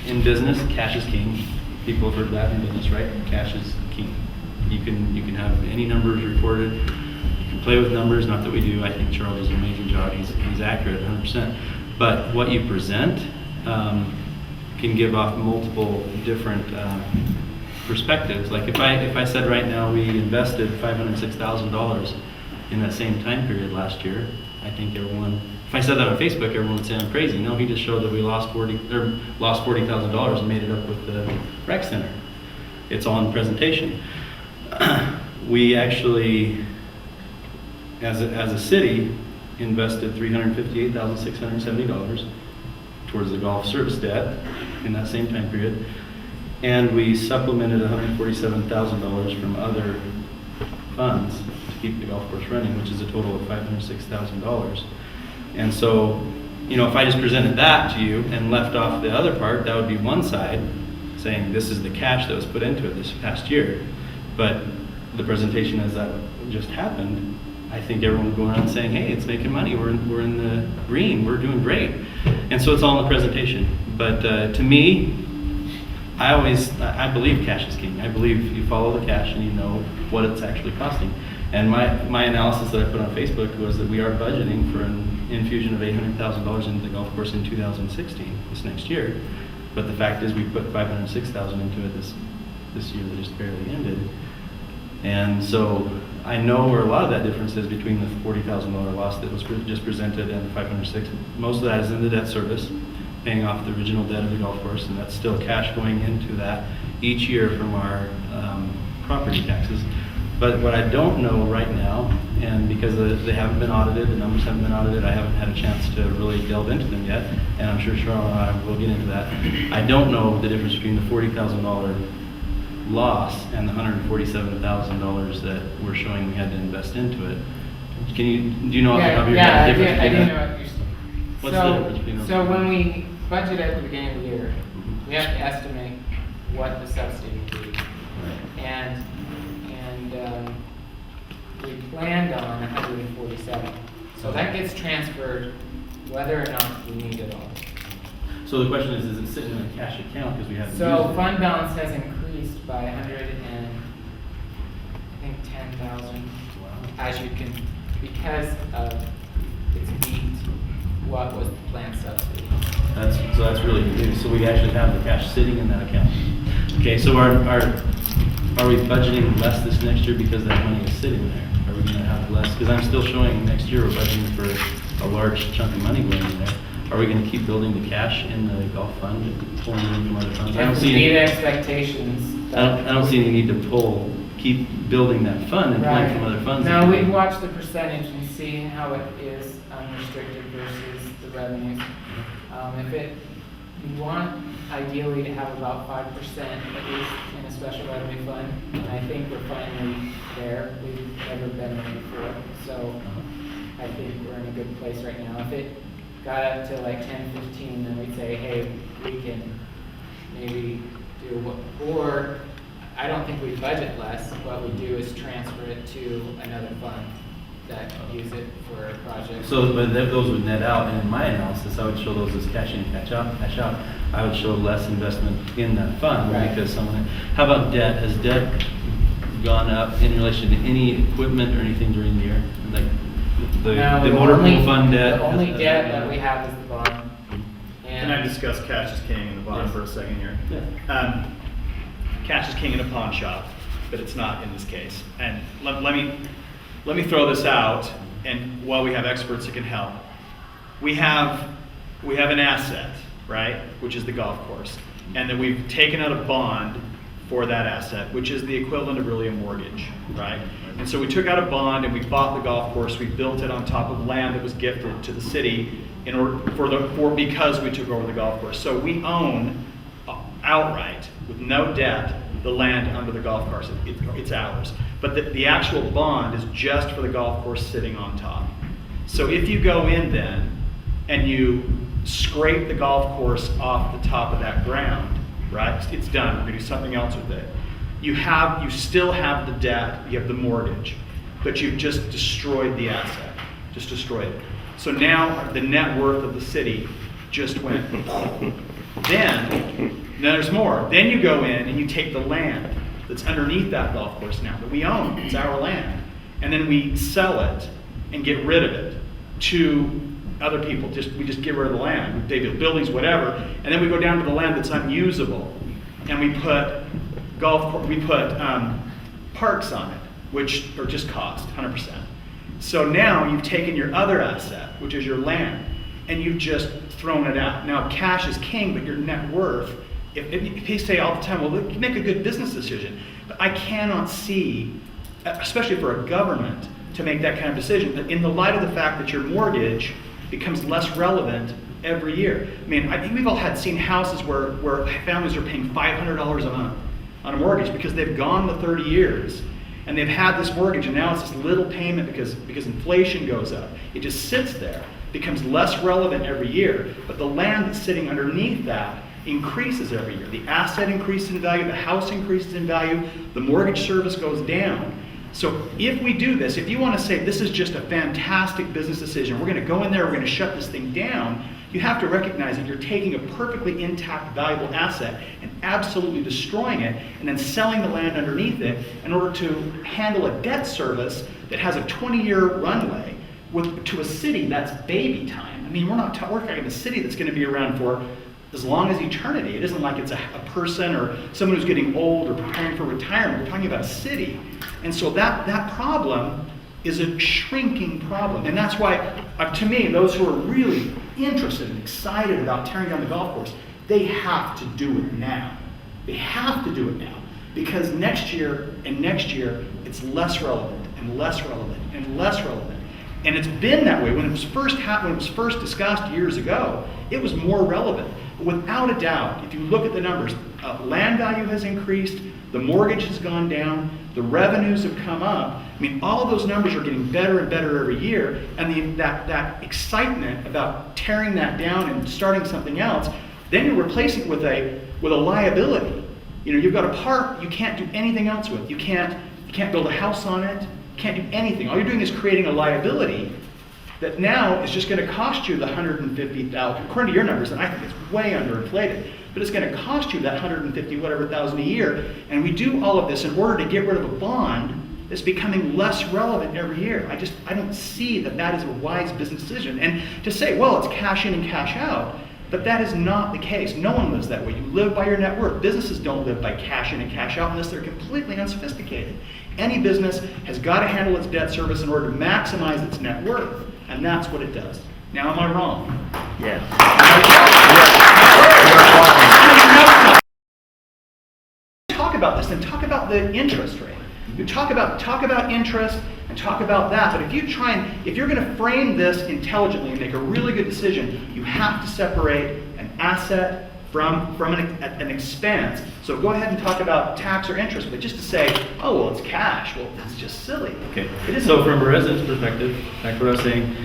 in business, cash is king. People have heard that in business, right? Cash is king. You can have any numbers reported. You can play with numbers, not that we do. I think Charles does an amazing job. He's accurate 100%. But what you present can give off multiple different perspectives. Like if I said right now we invested $506,000 in that same time period last year, I think everyone, if I said that on Facebook, everyone would say I'm crazy. No, he just showed that we lost $40,000 and made it up with the rec center. It's all in the presentation. We actually, as a city, invested $358,670 towards the golf service debt in that same time period, and we supplemented $147,000 from other funds to keep the golf course running, which is a total of $506,000. And so, if I just presented that to you and left off the other part, that would be one side saying this is the cash that was put into it this past year. But the presentation as that just happened, I think everyone would go around saying, hey, it's making money, we're in the green, we're doing great. And so it's all in the presentation. But to me, I believe cash is king. I believe you follow the cash and you know what it's actually costing. And my analysis that I put on Facebook was that we are budgeting for an infusion of $800,000 into the golf course in 2016, this next year. But the fact is we put $506,000 into it this year that just barely ended. And so I know where a lot of that difference is between the $40,000 loss that was just presented and the 506. Most of that is in the debt service, paying off the original debt of the golf course, and that's still cash going into that each year from our property taxes. But what I don't know right now, and because they haven't been audited, the numbers haven't been audited, I haven't had a chance to really delve into them yet, and I'm sure Cheryl and I will get into that. I don't know the difference between the $40,000 loss and the $147,000 that we're showing we had to invest into it. Do you know off the top of your head the difference I between do know that? what you're saying. What's the difference between those? So when we budget at the beginning of the year, we have to estimate what the subsidy will be. And we planned on 147. So that gets transferred whether or not we need it all. So the question is it sitting in a cash account because we haven't used So it? fund balance has increased by 10,000, as you can, because of its beat what was the planned subsidy. So that's really good news. So we actually have the cash sitting in that account. Okay, so are we budgeting less this next year because that money is sitting there? Are we gonna have less? Because I'm still showing next year we're budgeting for a large chunk of money going in there. Are we gonna keep building the cash in the golf fund and pulling it in from other funds? I don't see Meet any, expectations. I don't see any need to keep building that fund and pulling from other funds. No, we watch the percentage and see how it is unrestricted versus the revenues. You want ideally to have about 5% at least in a special revenue fund, and I think we're finally there. We've never been there before, so I think we're in a good place right now. If it got up to like 10, 15, then we'd say, hey, we can maybe do what, or I don't think we budget less. What we do is transfer it to another fund that use it for a project. So, but those would net out, and in my analysis, I would show those as cash in, cash out. I would show less investment in that fund Right. because how about debt? Has debt gone up in relation to any equipment or anything during the year? Like the motor pool fund debt? The only has debt gone that up? we have is the bond. Can I discuss cash is king in the bond Yes. for a second here? Yeah. Cash is king in a pawn shop, but it's not in this case. And let me throw this out, and while we have experts that can help, we have an asset, right, which is the golf course, and that we've taken out a bond for that asset, which is the equivalent of really a mortgage, right? And so we took out a bond and we bought the golf course. We built it on top of land that was gifted to the city because we took over the golf course. So we own outright, with no debt, the land under the golf course. It's ours. But the actual bond is just for the golf course sitting on top. So if you go in then and you scrape the golf course off the top of that ground, right? It's done. We're going to do something else with it. You still have the debt. You have the mortgage, but you've just destroyed the asset. Just destroyed it. So now the net worth of the city just went. Then there's more. Then you go in and you take the land that's underneath that golf course now that we own. It's our land. And then we sell it and get rid of it to other people. We just get rid of the land. They build buildings, whatever. And then we go down to the land that's unusable. And we put parks on it, which are just cost, 100%. So now you've taken your other asset, which is your land, and you've just thrown it out. Now cash is king, but your net worth, if you say all the time, well, you make a good business decision. But I cannot see, especially for a government, to make that kind of decision. But in the light of the fact that your mortgage becomes less relevant every year. I mean, I think we've all seen houses where families are paying $500 a month on a mortgage because they've gone the 30 years and they've had this mortgage and now it's this little payment because inflation goes up. It just sits there, becomes less relevant every year, but the land that's sitting underneath that increases every year. The asset increases in value, the house increases in value, the mortgage service goes down. So if we do this, if you want to say this is just a fantastic business decision, we're going to go in there, we're going to shut this thing down, you have to recognize that you're taking a perfectly intact, valuable asset and absolutely destroying it, and then selling the land underneath it in order to handle a debt service that has a 20-year runway to a city that's baby time. I mean, we're talking about a city that's going to be around for as long as eternity. It isn't like it's a person or someone who's getting old or preparing for retirement. We're talking about a city. And so that problem is a shrinking problem. And that's why, to me, those who are really interested and excited about tearing down the golf course, they have to do it now. They have to do it now. Because next year, it's less relevant and less relevant and less relevant. And it's been that way. When it was first discussed years ago, it was more relevant. But without a doubt, if you look at the numbers, land value has increased, the mortgage has gone down, the revenues have come up. I mean, all of those numbers are getting better and better every year, and that excitement about tearing that down and starting something else, then you're replacing it with a liability. You know, you've got a park you can't do anything else with. You can't build a house on it. You can't do anything. All you're doing is creating a liability that now is just going to cost you the $150,000, according to your numbers, and I think it's way underinflated. But it's going to cost you that 150 whatever thousand a year, and we do all of this in order to get rid of a bond that's becoming less relevant every year. I don't see that is a wise business decision. And to say, well, it's cash in and cash out, but that is not the case. No one lives that way. You live by your net worth. Businesses don't live by cash in and cash out unless they're completely unsophisticated. Any business has got to handle its debt service in order to maximize its net worth, and that's what it does. Now, am I wrong? Yes. Talk about this and talk about the interest rate. You talk about interest and talk about that, but if you're going to frame this intelligently and make a really good decision, you have to separate an asset from an expense. So go ahead and talk about tax or interest, but just to say, oh, well, it's cash, well, that's just silly. Okay, It isn't. so from a resident's perspective, back what I was saying,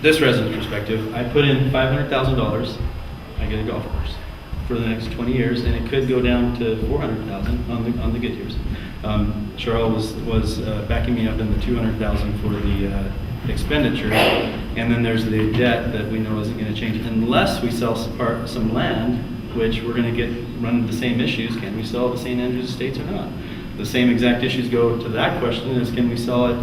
this resident's perspective, I put in $500,000, I get a golf course for the next 20 years, and it could go down to $400,000 on the good years. Charles was backing me up in the $200,000 for the expenditure, and then there's the debt that we know isn't going to change unless we sell some land, which we're going to run into the same issues. Can we sell the St. Andrews Estates or not? The same exact issues go to that question: is can we sell it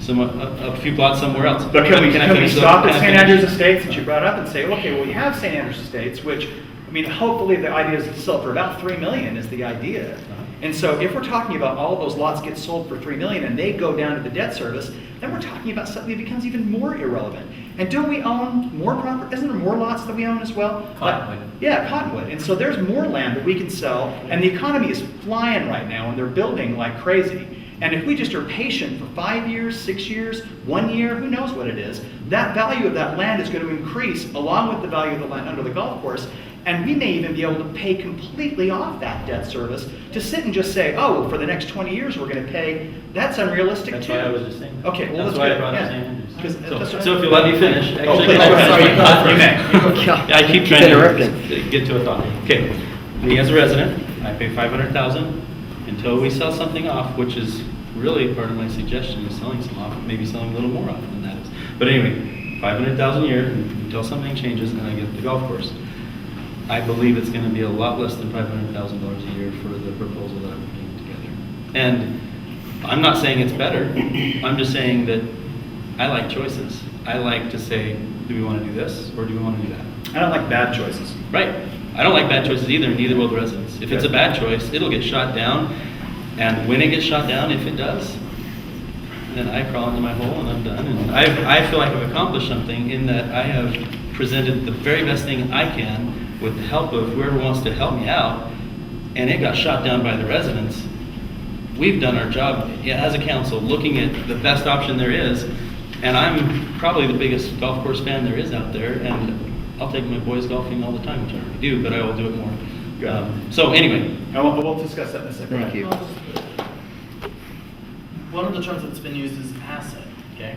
a few plots somewhere else? But can we stop at St. Andrews Andrews Estates, since you brought it up, and say, okay, well, we have St. Andrews Estates, which, I mean, hopefully the idea is to sell for about $3 million is the idea. And so if we're talking about all those lots get sold for $3 million and they go down to the debt service, then we're talking about something that becomes even more irrelevant. And don't we own more property? Isn't there more lots that we own as well? Cottonwood. Yeah, Cottonwood. And so there's more land that we can sell, and the economy is flying right now, and they're building like crazy. And if we just are patient for 5 years, 6 years, 1 year, who knows what it is, that value of that land is going to increase along with the value of the land under the golf course. And we may even be able to pay completely off that debt service to sit and just say, oh, well, for the next 20 years we're going to pay. That's unrealistic That's too. why I was just saying. Okay, well, that's that's why good. I brought up Yeah. St. Andrews. 'Cause that's what So I- if you'll let me finish. Oh, Actually, please, sorry, you may. Yeah, I keep trying to get to a thought. Okay, me as a resident, I pay $500,000 until we sell something off, which is really part of my suggestion is selling some off, maybe selling a little more off than that is. But anyway, $500,000 a year until something changes and I get the golf course. I believe it's going to be a lot less than $500,000 a year for the proposal that I'm putting together. And I'm not saying it's better. I'm just saying that I like choices. I like to say, do we want to do this or do we want to do that? I don't like bad choices. Right. I don't like bad choices either, and neither will the residents. If it's a bad choice, it'll get shot down. And when it gets shot down, if it does, then I crawl into my hole and I'm done. And I feel like I've accomplished something in that I have presented the very best thing I can with the help of whoever wants to help me out, and it got shot down by the residents. We've done our job as a council, looking at the best option there is, and I'm probably the biggest golf course fan there is out there, and I'll take my boys golfing all the time, which I already do, but I will do it more. So anyway. We'll discuss that in a second. Thank you. One of the terms that's been used is asset, okay?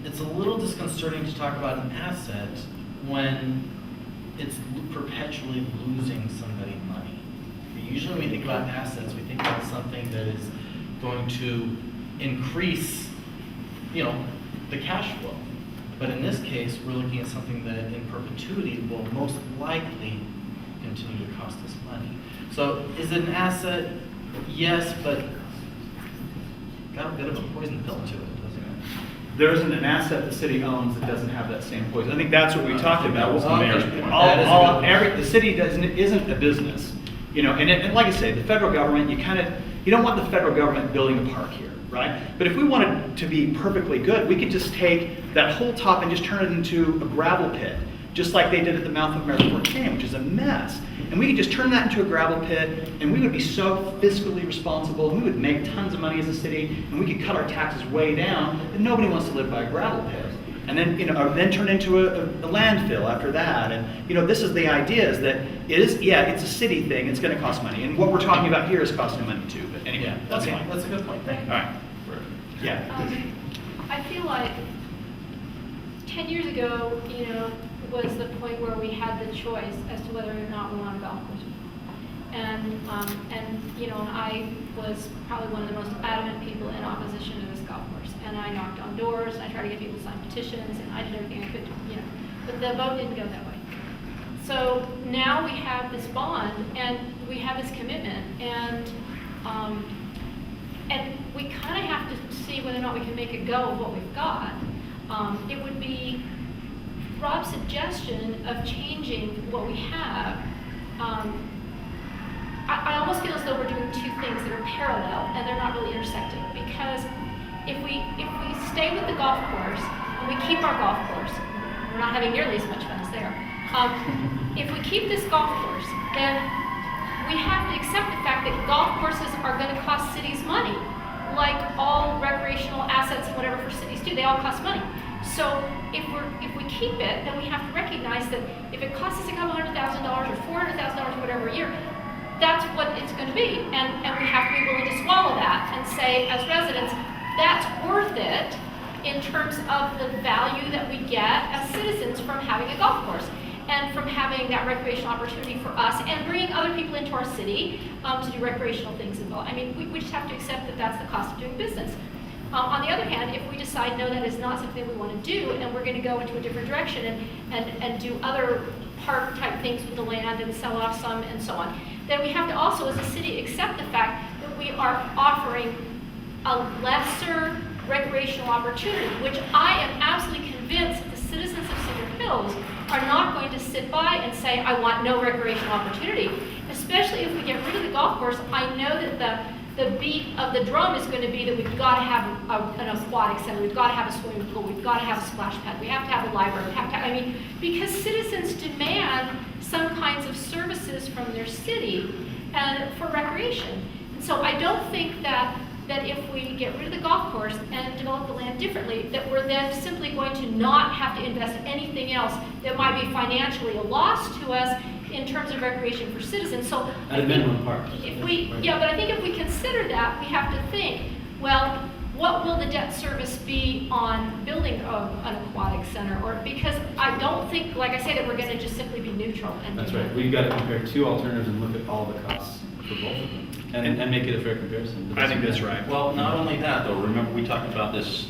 It's a little disconcerting to talk about an asset when it's perpetually losing somebody money. Usually when we think about assets, we think about something that is going to increase, the cash flow. But in this case, we're looking at something that in perpetuity will most likely continue to cost us money. So is it an asset? Yes, but got a bit of a poison pill to it, doesn't it? There isn't an asset the city owns that doesn't have that same poison. I think that's what we talked about. That was the All- mayor's point. That is a all- good every- point. The city isn't a business, and like I say, the federal government, you don't want the federal government building a park here, right? But if we wanted to be perfectly good, we could just take that whole top and just turn it into a gravel pit, just like they did at the mouth of Maryport Canyon, which is a mess. And we could just turn that into a gravel pit, and we would be so fiscally responsible, and we would make tons of money as a city, and we could cut our taxes way down, and nobody wants to live by a gravel pit. And then, then turn into a landfill after that. And, this is the idea is that it's a city thing, it's gonna cost money. And what we're talking about here is costing money too, but anyway, Yeah, that's okay, fine. that's a good point, thank you. All right. Yeah. I feel like 10 years ago, was the point where we had the choice as to whether or not we wanted a golf course. And I was probably one of the most adamant people in opposition to this golf course. And I knocked on doors, and I tried to get people to sign petitions, and I did everything I could, but the vote didn't go that way. So now we have this bond, and we have this commitment, and we kind of have to see whether or not we can make a go of what we've got. It would be Rob's suggestion of changing what we have. I almost feel as though we're doing two things that are parallel and they're not really intersecting, because if we stay with the golf course and we keep our golf course, we're not having nearly as much fun as there. If we keep this golf course, then we have to accept the fact that golf courses are going to cost cities money, like all recreational assets and whatever for cities do. They all cost money. So if we keep it, then we have to recognize that if it costs us a couple $100,000 or $400,000 whatever a year, that's what it's going to be. And we have to be willing to swallow that and say, as residents, that's worth it in terms of the value that we get as citizens from having a golf course and from having that recreational opportunity for us and bringing other people into our city to do recreational things as well. I mean, we just have to accept that that's the cost of doing business. On the other hand, if we decide, no, that is not something we want to do, and we're going to go into a different direction and do other park type things with the land and sell off some and so on, then we have to also, as a city, accept the fact that we are offering a lesser recreational opportunity, which I am absolutely convinced that the citizens of Cedar Hills are not going to sit by and say, I want no recreational opportunity. Especially if we get rid of the golf course, I know that the beat of the drum is going to be that we've got to have an aquatic center, we've got to have a swimming pool, we've got to have a splash pad, we have to have a library, because citizens demand some kinds of services from their city and for recreation. And so I don't think that if we get rid of the golf course and develop the land differently, that we're then simply going to not have to invest anything else that might be financially a loss to us in terms of recreation for citizens. So At a minimum part. but I think if we consider that, we have to think, well, what will the debt service be on building an aquatic center? Or because I don't think, like I say, that we're going to just simply be neutral. That's right. We've got to compare two alternatives and look at all the costs for both of them and make it a fair comparison. I think that's right. Well, not only that, though, remember, we talked about this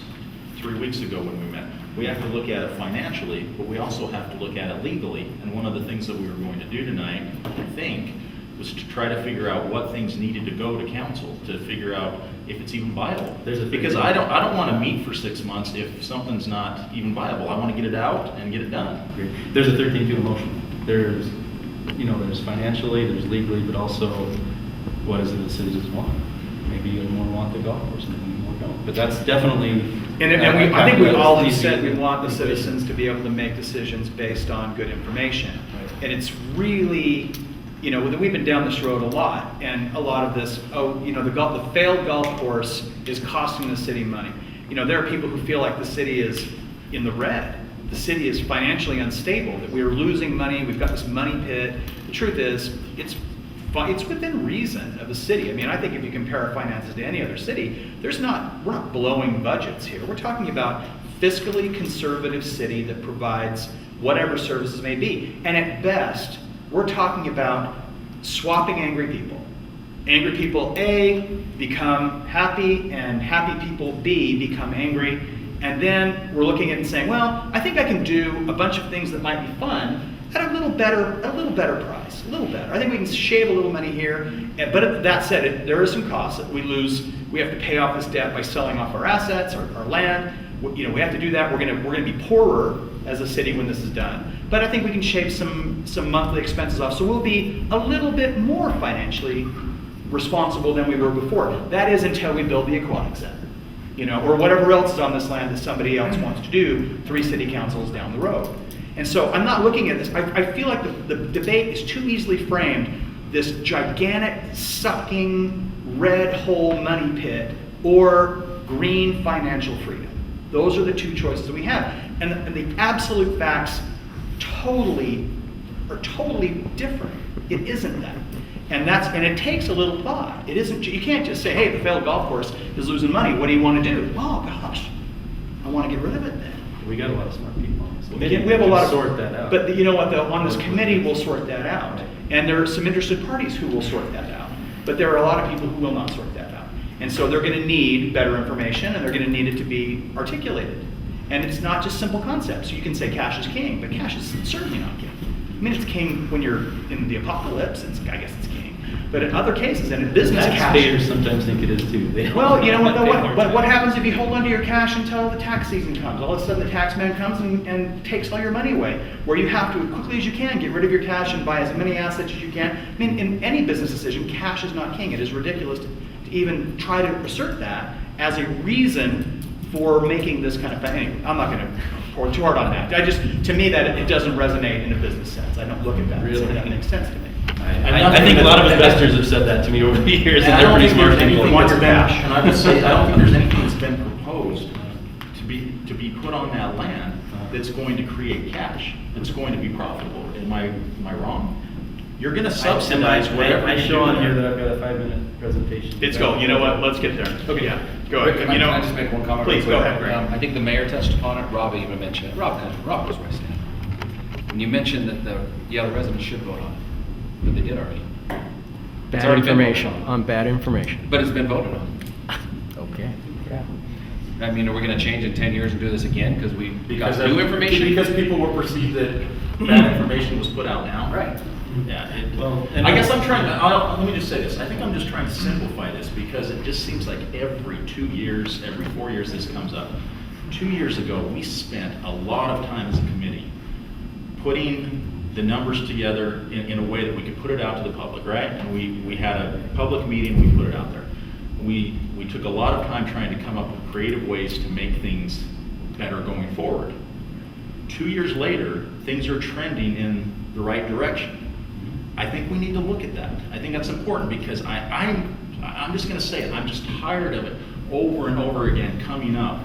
3 weeks ago when we met. We have to look at it financially, but we also have to look at it legally. And one of the things that we were going to do tonight, I think, was to try to figure out what things needed to go to council to figure out if it's even viable. Because I don't want to meet for 6 months if something's not even viable. I want to get it out and get it done. There's a 13-2 motion. There's financially, there's legally, but also what is it the citizens want? Maybe you more want the golf course, maybe more don't. But that's definitely. I think we all have said we want the citizens to be able to make decisions based on good information. Right. And it's really, we've been down this road a lot, and a lot of this, the failed golf course is costing the city money. There are people who feel like the city is in the red. The city is financially unstable, that we are losing money, we've got this money pit. The truth is, it's within reason of the city. I mean, I think if you compare our finances to any other city, we're not blowing budgets here. We're talking about fiscally conservative city that provides whatever services may be. And at best, we're talking about swapping angry people. Angry people, A, become happy, and happy people, B, become angry. And then we're looking at it and saying, well, I think I can do a bunch of things that might be fun at a little better price, a little better. I think we can shave a little money here, but that said, there is some cost that we lose we have to pay off this debt by selling off our assets, our land. You know, we have to do that. We're gonna be poorer as a city when this is done. But I think we can shave some monthly expenses off. So we'll be a little bit more financially responsible than we were before. That is until we build the aquatic center, you know, or whatever else is on this land that somebody else wants to do 3 city councils down the road. And so I'm not looking at this. I feel like the debate is too easily framed, this gigantic sucking red hole money pit or green financial freedom. Those are the 2 choices we have. And the absolute facts are totally different. It isn't that. And it takes a little thought. It isn't, you can't just say, hey, the failed golf course is losing money. What do you want to do? Oh gosh, I want to get rid of it then. We got a lot of smart people on this We committee. have a lot of, Sort that out. But you know what, though, on this committee, we'll sort that out. And there are some interested parties who will sort that out. But there are a lot of people who will not sort that out. And so they're going to need better information, and they're going to need it to be articulated. And it's not just simple concepts. You can say cash is king, but cash is certainly not king. I mean, it's king when you're in the apocalypse, I guess it's king. But in other cases, and in business, Taxpayers cash. sometimes think it is too. They don't Well, you know what, wanna though, pay more but what tax. happens if you hold onto your cash until the tax season comes? All of a sudden, the tax man comes and takes all your money away, where you have to, as quickly as you can, get rid of your cash and buy as many assets as you can. I mean, in any business decision, cash is not king. It is ridiculous to even try to assert that as a reason for making this kind of thing. Anyway, I'm not going to pour too hard on that. To me, that it doesn't resonate in a business sense. I don't look at that and say Really? that makes sense to me. I think a lot of investors have said that to me over the years, and I they're don't pretty think there's smart people. anything Want that's your been, cash. and I would say, I don't think there's anything that's been proposed to be put on that land that's going to create cash, that's going to be profitable. Am I wrong? You're gonna subsidize whatever I you show do on here there. that I've got a 5-minute presentation. It's go. You know what? Let's get there. Okay, yeah. Go Rick, ahead. can You know, I just make one comment? Please, real go quick? ahead, Greg. I think the mayor touched upon it, Rob even mentioned it. Rob knows where I stand. When you mentioned that the residents should vote on it, but they did already. It's Bad already been information, voted on. on bad information. But it's been voted on. Okay. I mean, are we gonna change in 10 years and do this again because we got Because new information? Because people were perceived that that information was put out now. Right. Yeah, Well, and I guess I'm trying to, let me just say this, I think I'm just trying to simplify this because it just seems like every 2 years, every 4 years this comes up. 2 years ago, we spent a lot of time as a committee putting the numbers together in a way that we could put it out to the public, right? And we had a public meeting, we put it out there. We took a lot of time trying to come up with creative ways to make things better going forward. 2 years later, things are trending in the right direction. I think we need to look at that. I think that's important because I'm just going to say it. I'm just tired of it over and over again coming up.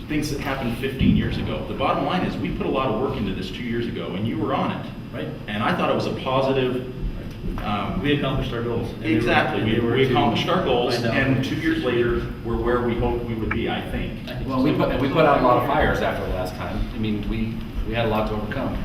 Things that happened 15 years ago. The bottom line is we put a lot of work into this 2 years ago, and you were on it, Right. and I thought it was a positive. We accomplished our goals. And they were- Exactly. and they were We to accomplished our goals, find out. and 2 years later, we're where we hoped we would be. I think. Well, we put out a lot of fires after the last time. I mean, we had a lot to overcome.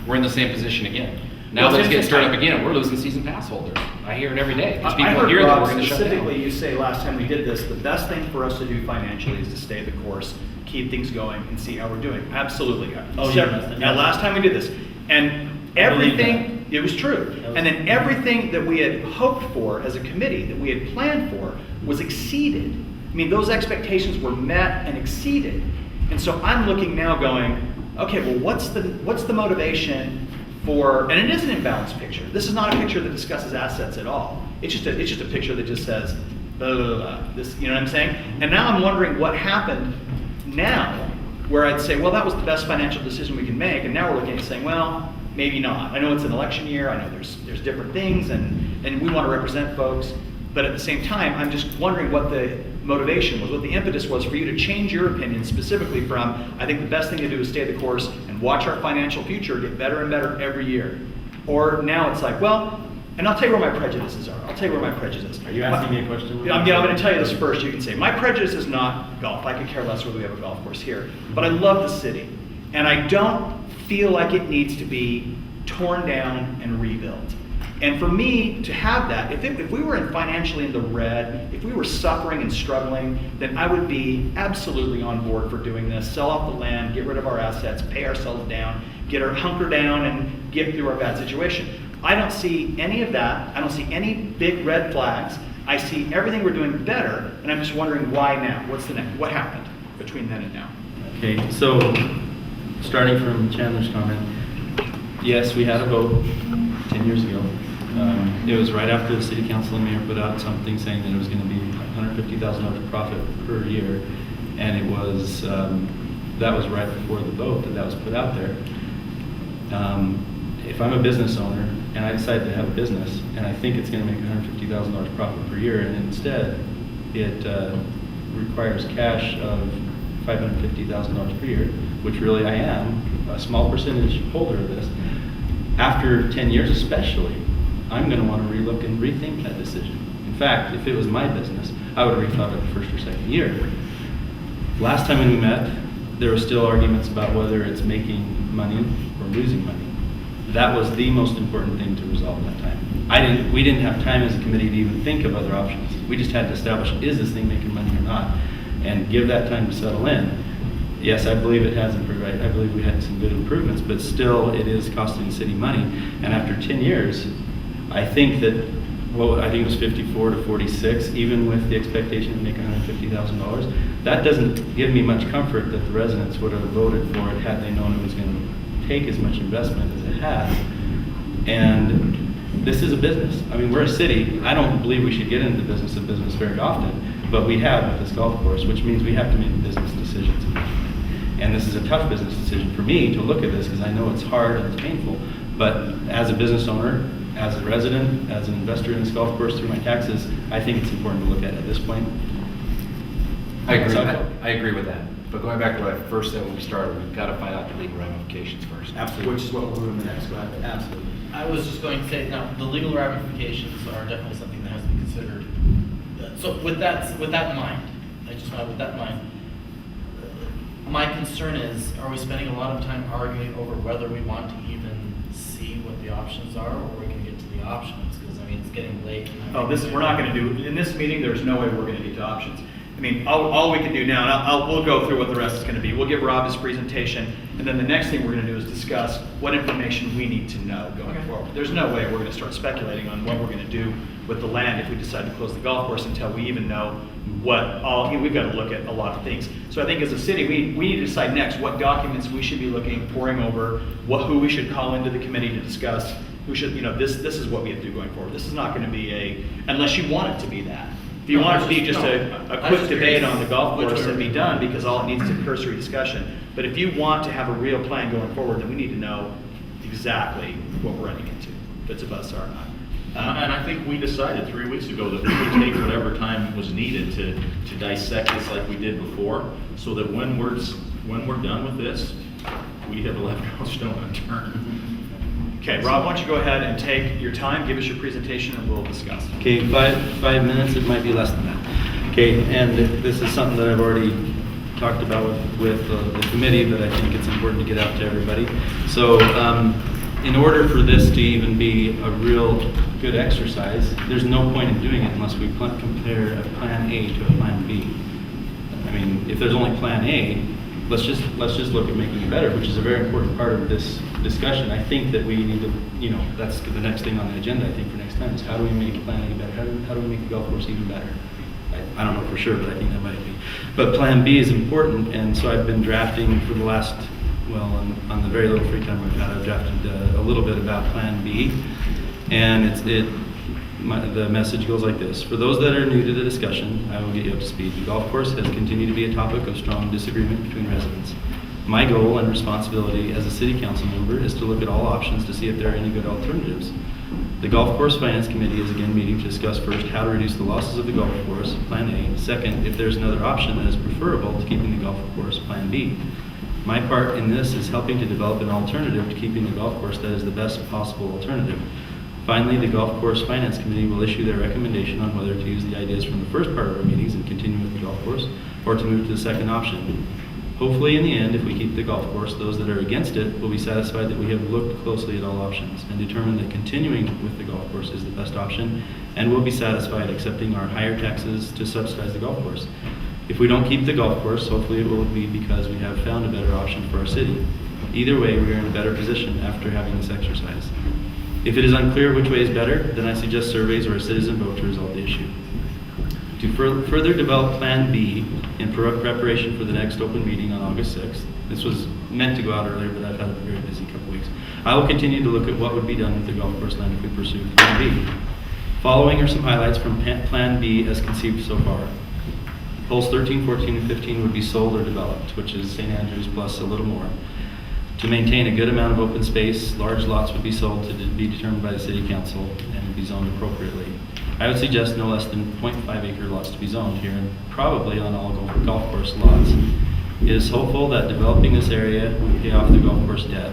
We're in the same position again. Now Well, let's it's get started up interesting. again. We're losing season pass holders. I hear it every day. Because I people heard hear that Rob we're gonna shut down. specifically, you say last time we did this, the best thing for us to do financially is to stay the course, keep things going, and see how we're doing. Absolutely. Oh, yeah. Now, last time we did this, and I believe everything, it was true. And then everything that we had hoped for as a committee, that we had planned for, was exceeded. I mean, those expectations were met and exceeded. And so I'm looking now going, okay, well, what's the motivation for, and it is an imbalanced picture. This is not a picture that discusses assets at all. It's just a picture that just says, blah, blah, blah, this, you know what I'm saying? And now I'm wondering what happened now, where I'd say, well, that was the best financial decision we can make, and now we're looking at saying, well, maybe not. I know it's an election year, I know there's different things, and we want to represent folks, but at the same time, I'm just wondering what the motivation was, what the impetus was for you to change your opinion specifically from, I think the best thing to do is stay the course and watch our financial future get better and better every year. Or now it's like, well, and I'll tell you where my prejudices are. Are you asking me a question? Yeah, I'm going to tell you this first. You can say, my prejudice is not golf. I could care less whether we have a golf course here. But I love the city. And I don't feel like it needs to be torn down and rebuilt. And for me to have that, if we were financially in the red, if we were suffering and struggling, then I would be absolutely on board for doing this. Sell off the land, get rid of our assets, pay ourselves down, hunker down and get through our bad situation. I don't see any of that. I don't see any big red flags. I see everything we're doing better, and I'm just wondering why now? What's the next? What happened between then and now? Okay, so starting from Chandler's comment, yes, we had a vote 10 years ago. It was right after the city council and mayor put out something saying that it was going to be $150,000 profit per year, and it was that was right before the vote that was put out there. If I'm a business owner and I decide to have a business and I think it's going to make $150,000 profit per year, and instead it requires cash of $550,000 per year, which really I am a small percentage holder of this. After 10 years especially, I'm going to want to relook and rethink that decision. In fact, if it was my business, I would have rethought it the first or second year. Last time when we met, there were still arguments about whether it's making money or losing money. That was the most important thing to resolve at that time. We didn't have time as a committee to even think of other options. We just had to establish, is this thing making money or not? And give that time to settle in. Yes, I believe it has improved. I believe we had some good improvements, but still it is costing the city money. And after 10 years, I think that, well, I think it was 54 to 46, even with the expectation to make $150,000. That doesn't give me much comfort that the residents would have voted for it had they known it was going to take as much investment as it has. And this is a business. I mean, we're a city. I don't believe we should get into the business of business very often, but we have with this golf course, which means we have to make business decisions. And this is a tough business decision for me to look at this because I know it's hard and it's painful. But as a business owner, as a resident, as an investor in this golf course through my taxes, I think it's important to look at this point. I agree with that. But going back to what I first said when we started, we've got to find out the legal ramifications first. Absolutely. Which is what we'll do in the next slide. Absolutely. I was just going to say, now, the legal ramifications are definitely something that has to be considered. So with that in mind, with that in mind, my concern is, are we spending a lot of time arguing over whether we want to even see what the options are, or we're going to get to the options? Because, I mean, it's getting late. We're not going to do, in this meeting, there's no way we're going to get to options. I mean, all we can do now, and we'll go through what the rest is going to be. We'll give Rob his presentation, and then the next thing we're going to do is discuss what information we need to know going forward. There's no way we're going to start speculating on what we're going to do with the land if we decide to close the golf course until we even know we've got to look at a lot of things. So I think as a city, we need to decide next what documents we should be poring over, who we should call into the committee to discuss, this is what we have to do going forward. This is not going to be unless you want it to be that. If you want it to be just a quick debate on the golf course and be done, because all it needs is a cursory discussion. But if you want to have a real plan going forward, then we need to know exactly what we're running into, if it's a bust or not. And I think we decided 3 weeks ago that we would take whatever time was needed to dissect this like we did before, so that when we're done with this, we have left no stone unturned. Okay, Rob, why don't you go ahead and take your time, give us your presentation, and we'll discuss. Okay, 5 minutes, it might be less than that. Okay, and this is something that I've already talked about with the committee, but I think it's important to get out to everybody. So in order for this to even be a real good exercise, there's no point in doing it unless we compare a plan A to a plan B. I mean, if there's only plan A, let's just look at making it better, which is a very important part of this discussion. I think that we need to, that's the next thing on the agenda, I think, for next time, is how do we make plan A better? How do we make the golf course even better? I don't know for sure, but I think that might be. But plan B is important, and so I've been drafting for the last, on the very little free time I've had, I've drafted a little bit about plan B, and the message goes like this. For those that are new to the discussion, I will get you up to speed. The golf course has continued to be a topic of strong disagreement between residents. My goal and responsibility as a city council member is to look at all options to see if there are any good alternatives. The Golf Course Finance Committee is again meeting to discuss first how to reduce the losses of the golf course, plan A. Second, if there's another option that is preferable to keeping the golf course, plan B. My part in this is helping to develop an alternative to keeping the golf course that is the best possible alternative. Finally, the Golf Course Finance Committee will issue their recommendation on whether to use the ideas from the first part of our meetings and continue with the golf course, or to move to the second option. Hopefully, in the end, if we keep the golf course, those that are against it will be satisfied that we have looked closely at all options and determined that continuing with the golf course is the best option, and will be satisfied accepting our higher taxes to subsidize the golf course. If we don't keep the golf course, hopefully it will be because we have found a better option for our city. Either way, we are in a better position after having this exercise. If it is unclear which way is better, then I suggest surveys or a citizen vote to resolve the issue. to further develop Plan B in preparation for the next open meeting on August 6th. This was meant to go out earlier, but I've had a very busy couple weeks. I will continue to look at what would be done with the golf course land if we pursue Plan B. Following are some highlights from Plan B as conceived so far. Holes 13, 14, and 15 would be sold or developed, which is St. Andrews plus a little more. To maintain a good amount of open space, large lots would be sold to be determined by the city council and be zoned appropriately. I would suggest no less than 0.5 acre lots to be zoned here, and probably on all golf course lots. It is hopeful that developing this area will pay off the golf course debt.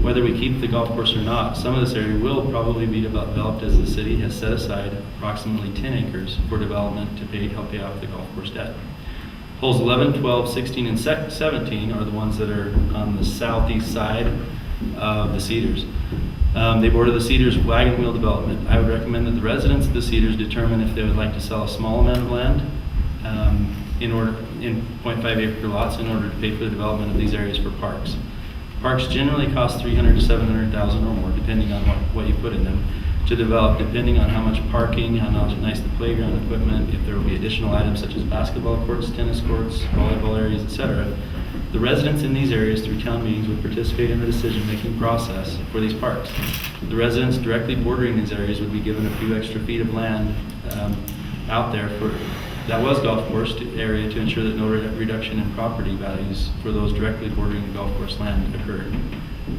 Whether we keep the golf course or not, some of this area will probably be developed as the city has set aside approximately 10 acres for development to help pay off the golf course debt. Holes 11, 12, 16, and 17 are the ones that are on the southeast side of the Cedars. They border the Cedars wagon wheel development. I would recommend that the residents of the Cedars determine if they would like to sell a small amount of land in 0.5 acre lots in order to pay for the development of these areas for parks. Parks generally cost $300,000 to $700,000 or more, depending on what you put in them, to develop, depending on how much parking, how nice the playground equipment, if there will be additional items such as basketball courts, tennis courts, volleyball areas, etc. The residents in these areas through town meetings would participate in the decision-making process for these parks. The residents directly bordering these areas would be given a few extra feet of land out there that was golf course area to ensure that no reduction in property values for those directly bordering the golf course land occurred.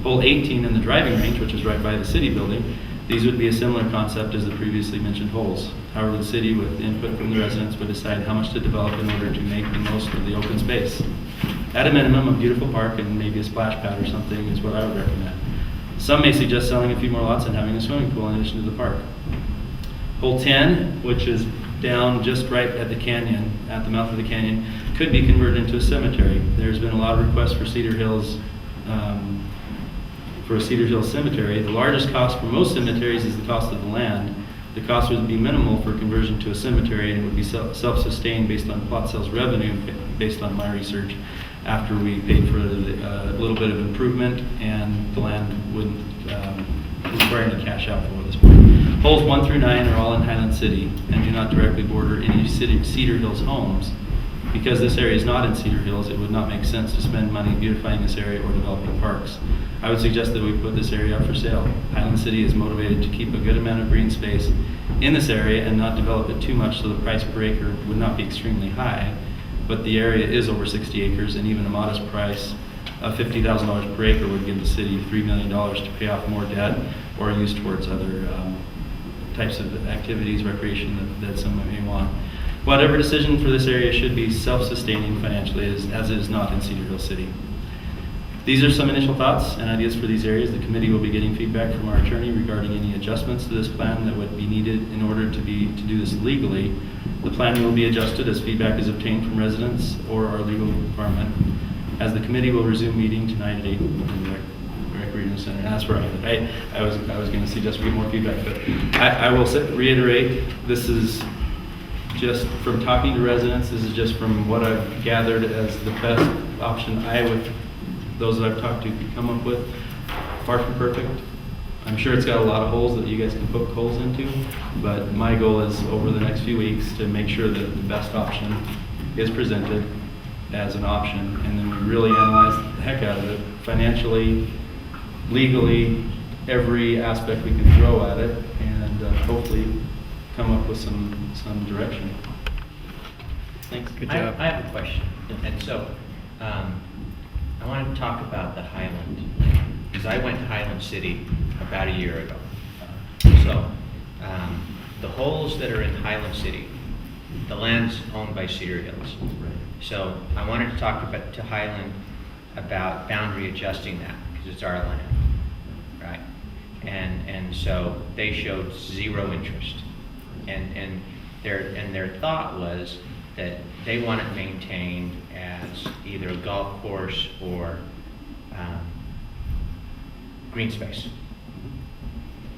Hole 18 in the driving range, which is right by the city building, these would be a similar concept as the previously mentioned holes. However, the city, with input from the residents, would decide how much to develop in order to make the most of the open space. At a minimum, a beautiful park and maybe a splash pad or something is what I would recommend. Some may suggest selling a few more lots and having a swimming pool in addition to the park. Hole 10, which is down just right at the canyon, at the mouth of the canyon, could be converted into a cemetery. There's been a lot of requests for Cedar Hills, for a Cedar Hills cemetery. The largest cost for most cemeteries is the cost of the land. The cost would be minimal for conversion to a cemetery, and it would be self-sustained based on plot sales revenue, based on my research, after we paid for a little bit of improvement, and the land wouldn't require any cash outflow at this point. Holes 1 through 9 are all in Highland City and do not directly border any Cedar Hills homes. Because this area is not in Cedar Hills, it would not make sense to spend money beautifying this area or developing parks. I would suggest that we put this area up for sale. Highland City is motivated to keep a good amount of green space in this area and not develop it too much so the price per acre would not be extremely high. But the area is over 60 acres, and even a modest price of $50,000 per acre would give the city $3 million to pay off more debt or use towards other types of activities, recreation that someone may want. Whatever decision for this area should be self-sustaining financially, as it is not in Cedar Hill City. These are some initial thoughts and ideas for these areas. The committee will be getting feedback from our attorney regarding any adjustments to this plan that would be needed in order to do this legally. The plan will be adjusted as feedback is obtained from residents or our legal department. As the committee will resume meeting tonight at 8 in the Regional Center. And that's where I was going to suggest we get more feedback, but I will reiterate, this is just from talking to residents, this is just from what I've gathered as the best option those that I've talked to could come up with. Far from perfect. I'm sure it's got a lot of holes that you guys can poke holes into, but my goal is over the next few weeks to make sure that the best option is presented as an option, and then we really analyze the heck out of it, financially, legally, every aspect we can throw at it, and hopefully come up with some direction. Thanks. Good job. I have a question. And so, I wanted to talk about the Highland, because I went to Highland City about a year ago. So, the holes that are in Highland City, the land's owned by Cedar Hills. So, I wanted to talk to Highland about boundary adjusting that, because it's our land, right? And so they showed zero interest, and their thought was that they want it maintained as either a golf course or green space.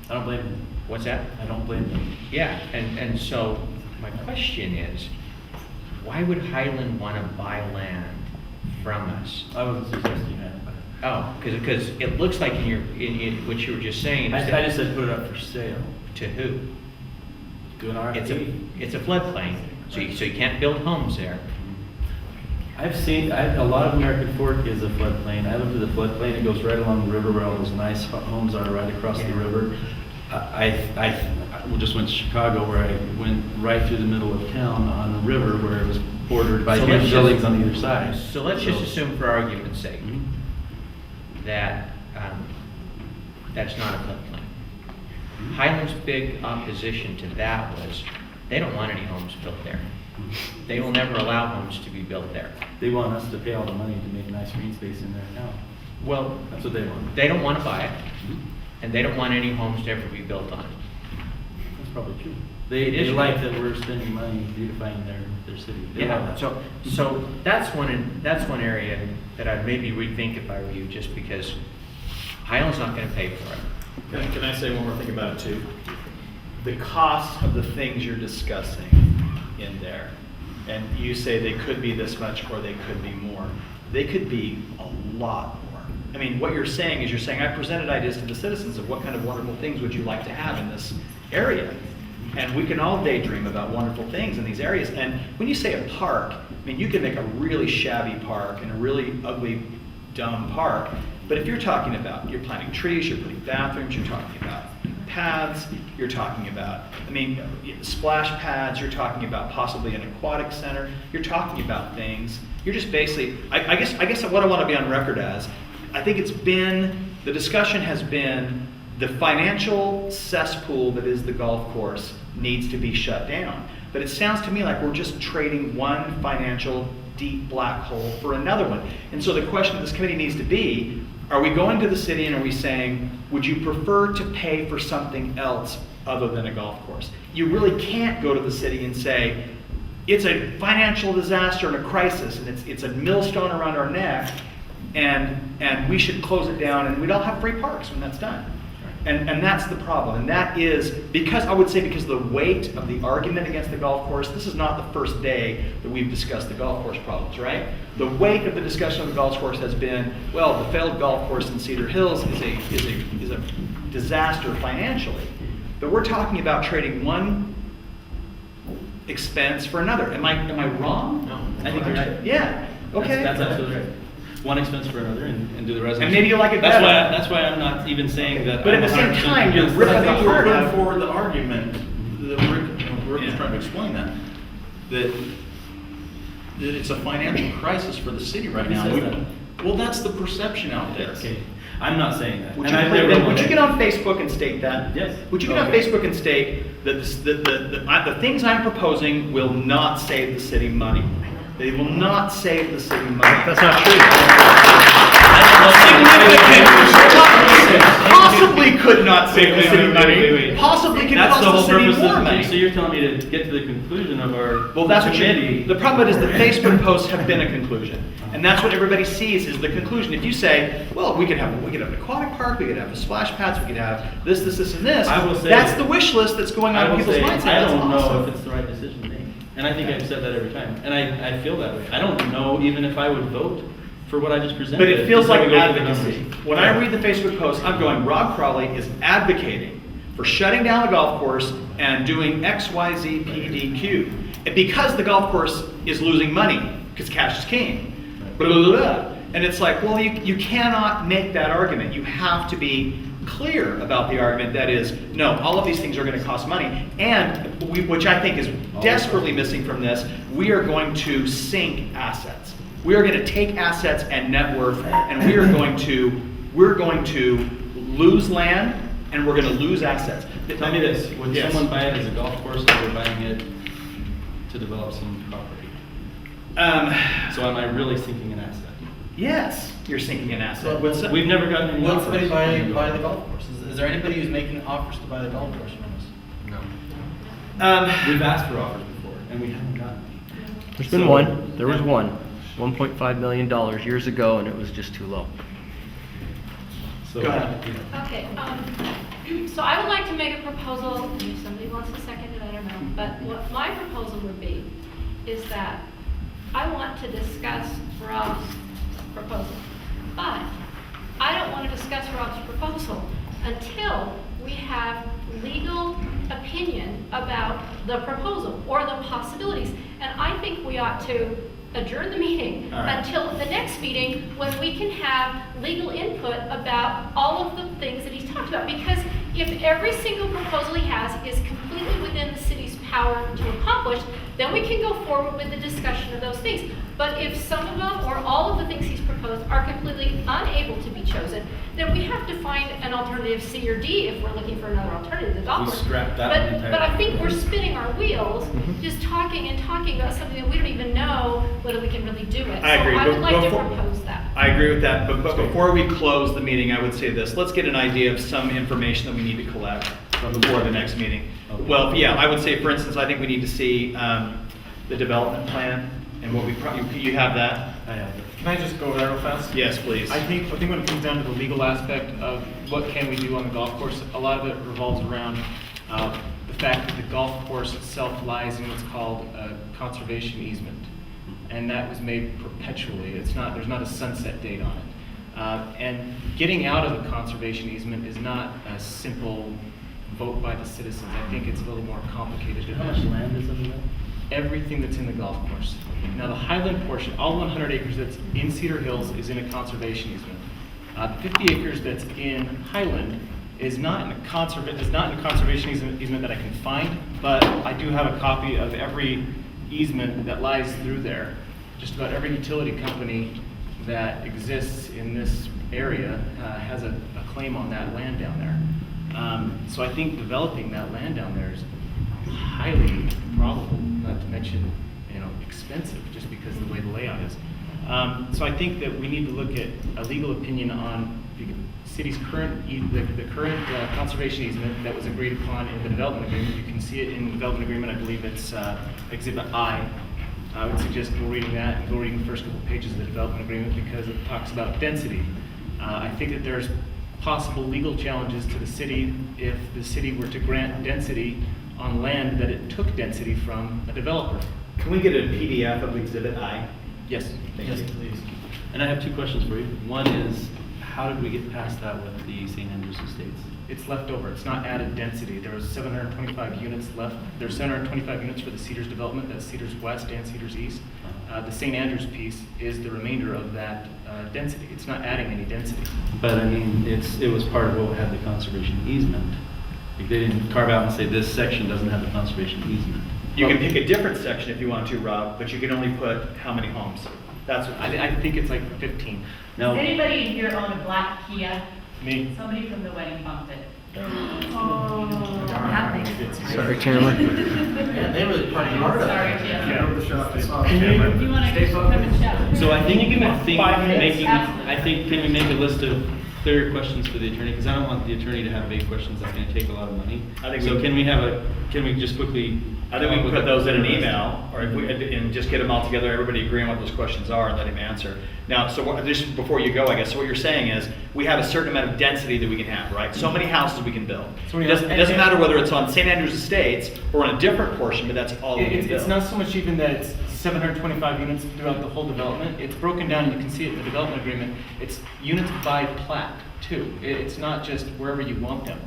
I don't blame them. What's that? I don't blame them. Yeah, and so my question is, why would Highland want to buy land from us? I wasn't suggesting that. Oh, because it looks like in what you were just saying. I is that- just said put it up for sale. To who? Do an RFP. It's a floodplain. So you can't build homes there. A lot of American Fork is a floodplain. I looked at the floodplain, it goes right along the river where all those nice homes are right across the river. We just went to Chicago where I went right through the middle of town on the river where it was bordered by So let's huge just- buildings on either side. So let's just assume for argument's sake that that's not a floodplain. Highland's big opposition to that was they don't want any homes built there. They will never allow homes to be built there. They want us to pay all the money to make nice green space in there now. Well, That's what they want. they don't want to buy it, and they don't want any homes to ever be built on it. That's probably true. It They is like true. that we're spending money beautifying their city. They love Yeah, that. so that's one area that I'd maybe rethink if I were you, just because Highland's not going to pay for it. Can I say one more thing about it too? The cost of the things you're discussing in there, and you say they could be this much or they could be more. They could be a lot more. I mean, what you're saying is I presented ideas to the citizens of what kind of wonderful things would you like to have in this area. And we can all daydream about wonderful things in these areas. And when you say a park, I mean, you can make a really shabby park and a really ugly, dumb park. But if you're talking about, you're planting trees, you're putting bathrooms, you're talking about paths, you're talking about, splash pads, you're talking about possibly an aquatic center, you're talking about things. You're just basically, I guess what I want to be on record as, I think the discussion has been the financial cesspool that is the golf course needs to be shut down. But it sounds to me like we're just trading one financial deep black hole for another one. And so the question of this committee needs to be, are we going to the city and are we saying, would you prefer to pay for something else other than a golf course? You really can't go to the city and say, it's a financial disaster and a crisis and it's a millstone around our neck and we should close it down and we'd all have free parks when that's done. And that's the problem. And that is because of the weight of the argument against the golf course. This is not the first day that we've discussed the golf course problems, right? The weight of the discussion of the golf course has been, well, the failed golf course in Cedar Hills is a disaster financially. But we're talking about trading one expense for another. Am I wrong? No. I think you're right. Yeah. Okay. That's absolutely right. One expense for another and do the rest. And maybe you like it That's better. that's why I'm not even saying that. But I'm at the same 100% time, you're convinced. ripping I think apart we're out. putting forward the argument that Rick was Yeah. trying to explain that it's a financial crisis for the city right Who now. says that? Well, that's the perception out there. Okay, I'm not saying that. Would And I've you, never- would you get on Facebook and state that? Yes. Would you get on Okay. Facebook and state that the things I'm proposing will not save the city money? They will not save the city money. That's not true. Possibly could not save the city money. Wait. Possibly could That's cost the the whole city purpose more of, money. so you're telling me to get to the conclusion of our Well, that's what committee. the problem is the Facebook posts have been a conclusion. And that's what everybody sees is the conclusion. If you say, well, we could have an aquatic park, we could have a splash pads, we could have this, and this. I will say- that's the wish list that's going on I in will people's say, minds. I That's don't know awesome. if it's the right decision to make. And I think I've said that every time. And I feel that way. I don't know even if I would vote for what I just presented. But it feels Until like we go through the advocacy. numbers. When I read the Facebook post, I'm going, Rob Crawley is advocating for shutting down the golf course and doing X, Y, Z, P, D, Q. And because the golf course is losing money, because cash is king. Blah, blah, blah, blah. And it's like, well, you cannot make that argument. You have to be clear about the argument that is, no, all of these things are going to cost money. And, which I think is desperately missing from this, we are going to sink assets. We are going to take assets and net worth, and we're going to lose land, and we're going to lose assets. Tell me this, would Yes. someone buy it as a golf course or we're buying it to develop some property? So am I really sinking an asset? Yes, you're sinking an asset. What's- We've never gotten any Will offers. somebody buy the golf course? Is there anybody who's making offers to buy the golf course from us? We've asked for offers before, and we haven't gotten any. There's been one. There was one. $1.5 million years ago, and it was just too low. So, Go ahead. Okay, so I would like to make a proposal, if somebody wants to second it, I don't know, but what my proposal would be is that I want to discuss Rob's proposal, but I don't want to discuss Rob's proposal until we have legal opinion about the proposal or the possibilities. And I think we ought to adjourn the meeting All right. until the next meeting when we can have legal input about all of the things that he's talked about. Because if every single proposal he has is completely within the city's power to accomplish, then we can go forward with the discussion of those things. But if some of them or all of the things he's proposed are completely unable to be chosen, then we have to find an alternative C or D if we're looking for another alternative to the golf We course. scrap that one But I entirely. think we're spinning our wheels, just talking and talking about something that we don't even know whether we can really do it. I agree, So I but would like to before- propose that. I agree with that, but before we close the meeting, I would say this, let's get an idea of some information that we need to collect before the next meeting. Well, yeah, I would say, for instance, I think we need to see the development plan, and what you have that? I have it. Can I just go there real fast? Yes, please. I think when it comes down to the legal aspect of what can we do on the golf course, a lot of it revolves around the fact that the golf course itself lies in what's called a conservation easement. And that was made perpetually. There's not a sunset date on it. And getting out of the conservation easement is not a simple vote by the citizens. I think it's a little more complicated. How much land is in that? Everything that's in the golf course. Now, the highland portion, all 100 acres that's in Cedar Hills is in a conservation easement. The 50 acres that's in Highland is not in a conservation easement that I can find, but I do have a copy of every easement that lies through there. Just about every utility company that exists in this area has a claim on that land down there. So I think developing that land down there is highly probable, not to mention, expensive, just because of the way the layout is. So I think that we need to look at a legal opinion on the city's current, the current conservation easement that was agreed upon in the development agreement. You can see it in the development agreement. I believe it's Exhibit I. I would suggest go reading that and go reading the first couple pages of the development agreement because it talks about density. I think that there's possible legal challenges to the city if the city were to grant density on land that it took density from a developer. Can we get a PDF of Exhibit I? Yes. Yes, please. And I have two questions for you. One is, how did we get past that with the St. Andrews Estates? It's left over. It's not added density. There was 725 units left. There's 725 units for the Cedars development. That's Cedars West and Cedars East. The St. Andrews piece is the remainder of that density. It's not adding any density. But I mean, it was part of what had the conservation easement. Like, they didn't carve out and say this section doesn't have the conservation easement. You can pick a different section if you want to, Rob, but you can only put how many homes? That's what. I think it's like 15. Now, Does anybody in here own a black Kia? Me. Somebody from the wedding bumped it. Sorry, Chairman. Yeah, they really party hard up Sorry, there. Jim. Do you want to come and chat? so I think you can think, 5 minutes? making, Absolutely. I think, can we make a list of clear questions for the attorney? Because I don't want the attorney to have vague questions that's going to take a lot of money. I think So we- can we just quickly? I think we can put those in an email, or and just get them all together, everybody agree on what those questions are and let him answer. Now, just before you go, I guess, so what you're saying is, we have a certain amount of density that we can have, right? So many houses we can build. So It doesn't matter whether it's on St. Andrews Estates or on a different portion, but that's all we can build. It's not so much even that it's 725 units throughout the whole development. It's broken down, and you can see it in the development agreement. It's units by plat, too. It's not just wherever you want them.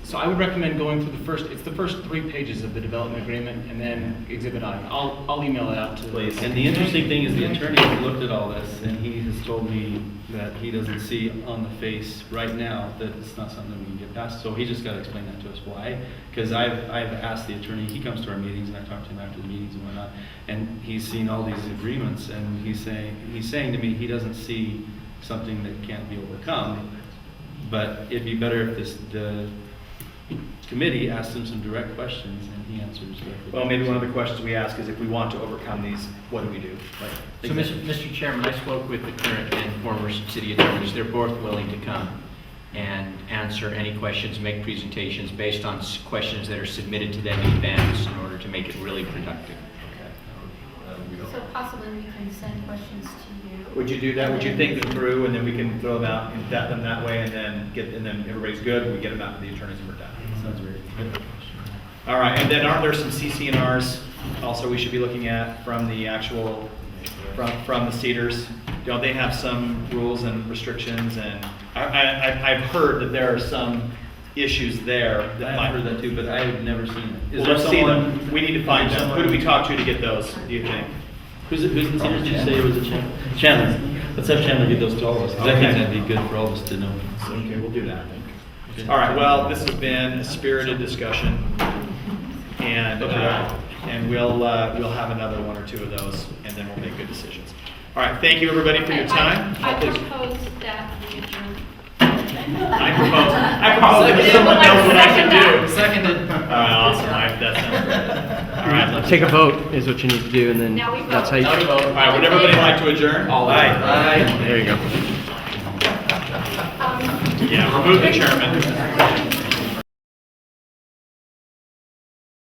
So I would recommend going through the first 3 pages of the development agreement and then Exhibit I. I'll email it out to. Please. And the interesting thing is the attorney has looked at all this and he has told me that he doesn't see on the face right now that it's not something that we can get past. So he just got to explain that to us. Why? Because I've asked the attorney, he comes to our meetings and I talk to him after the meetings and whatnot, and he's seen all these agreements and he's saying to me he doesn't see something that can't be overcome. But it'd be better if the committee asked him some direct questions and he answers directly. Well, maybe one of the questions we ask is if we want to overcome these, what do we do? So, Mr. Chairman, I spoke with the current and former city attorneys. They're both willing to come and answer any questions, make presentations based on questions that are submitted to them in advance in order to make it really productive. So possibly we can send questions to you. Would you do that? Would you think them through and then we can throw them out and vet them that way and then everybody's good, we get them out to the attorneys and we're done? Sounds very good. All right, and then aren't there some CC&Rs also we should be looking at from the actual, from the Cedars? Don't they have some rules and restrictions? And I've heard that there are some issues there that might. I've heard that too, but I have never seen it. Is Well, there let's see someone? them. We need to find them. Who do we talk to get those, do you think? Who's in Cedar? Did you say it was a Chandler? Chandler. Let's have Chandler get those to all of us, 'cause I think Okay. that'd be good for all of us to know. Okay, we'll do that. All right, well, this has been a spirited discussion, and we'll have another one or two of those, and then we'll make good decisions. All right, thank you, everybody, for your time. I propose that we adjourn. I propose that someone knows what I can do. Seconded. All right, awesome, that sounds good. All right, Take a vote is what you need to do, and then Now we that's how vote. you. Now we vote. all right, would everybody like to adjourn? Aye. There you go. Yeah, remove the chairman.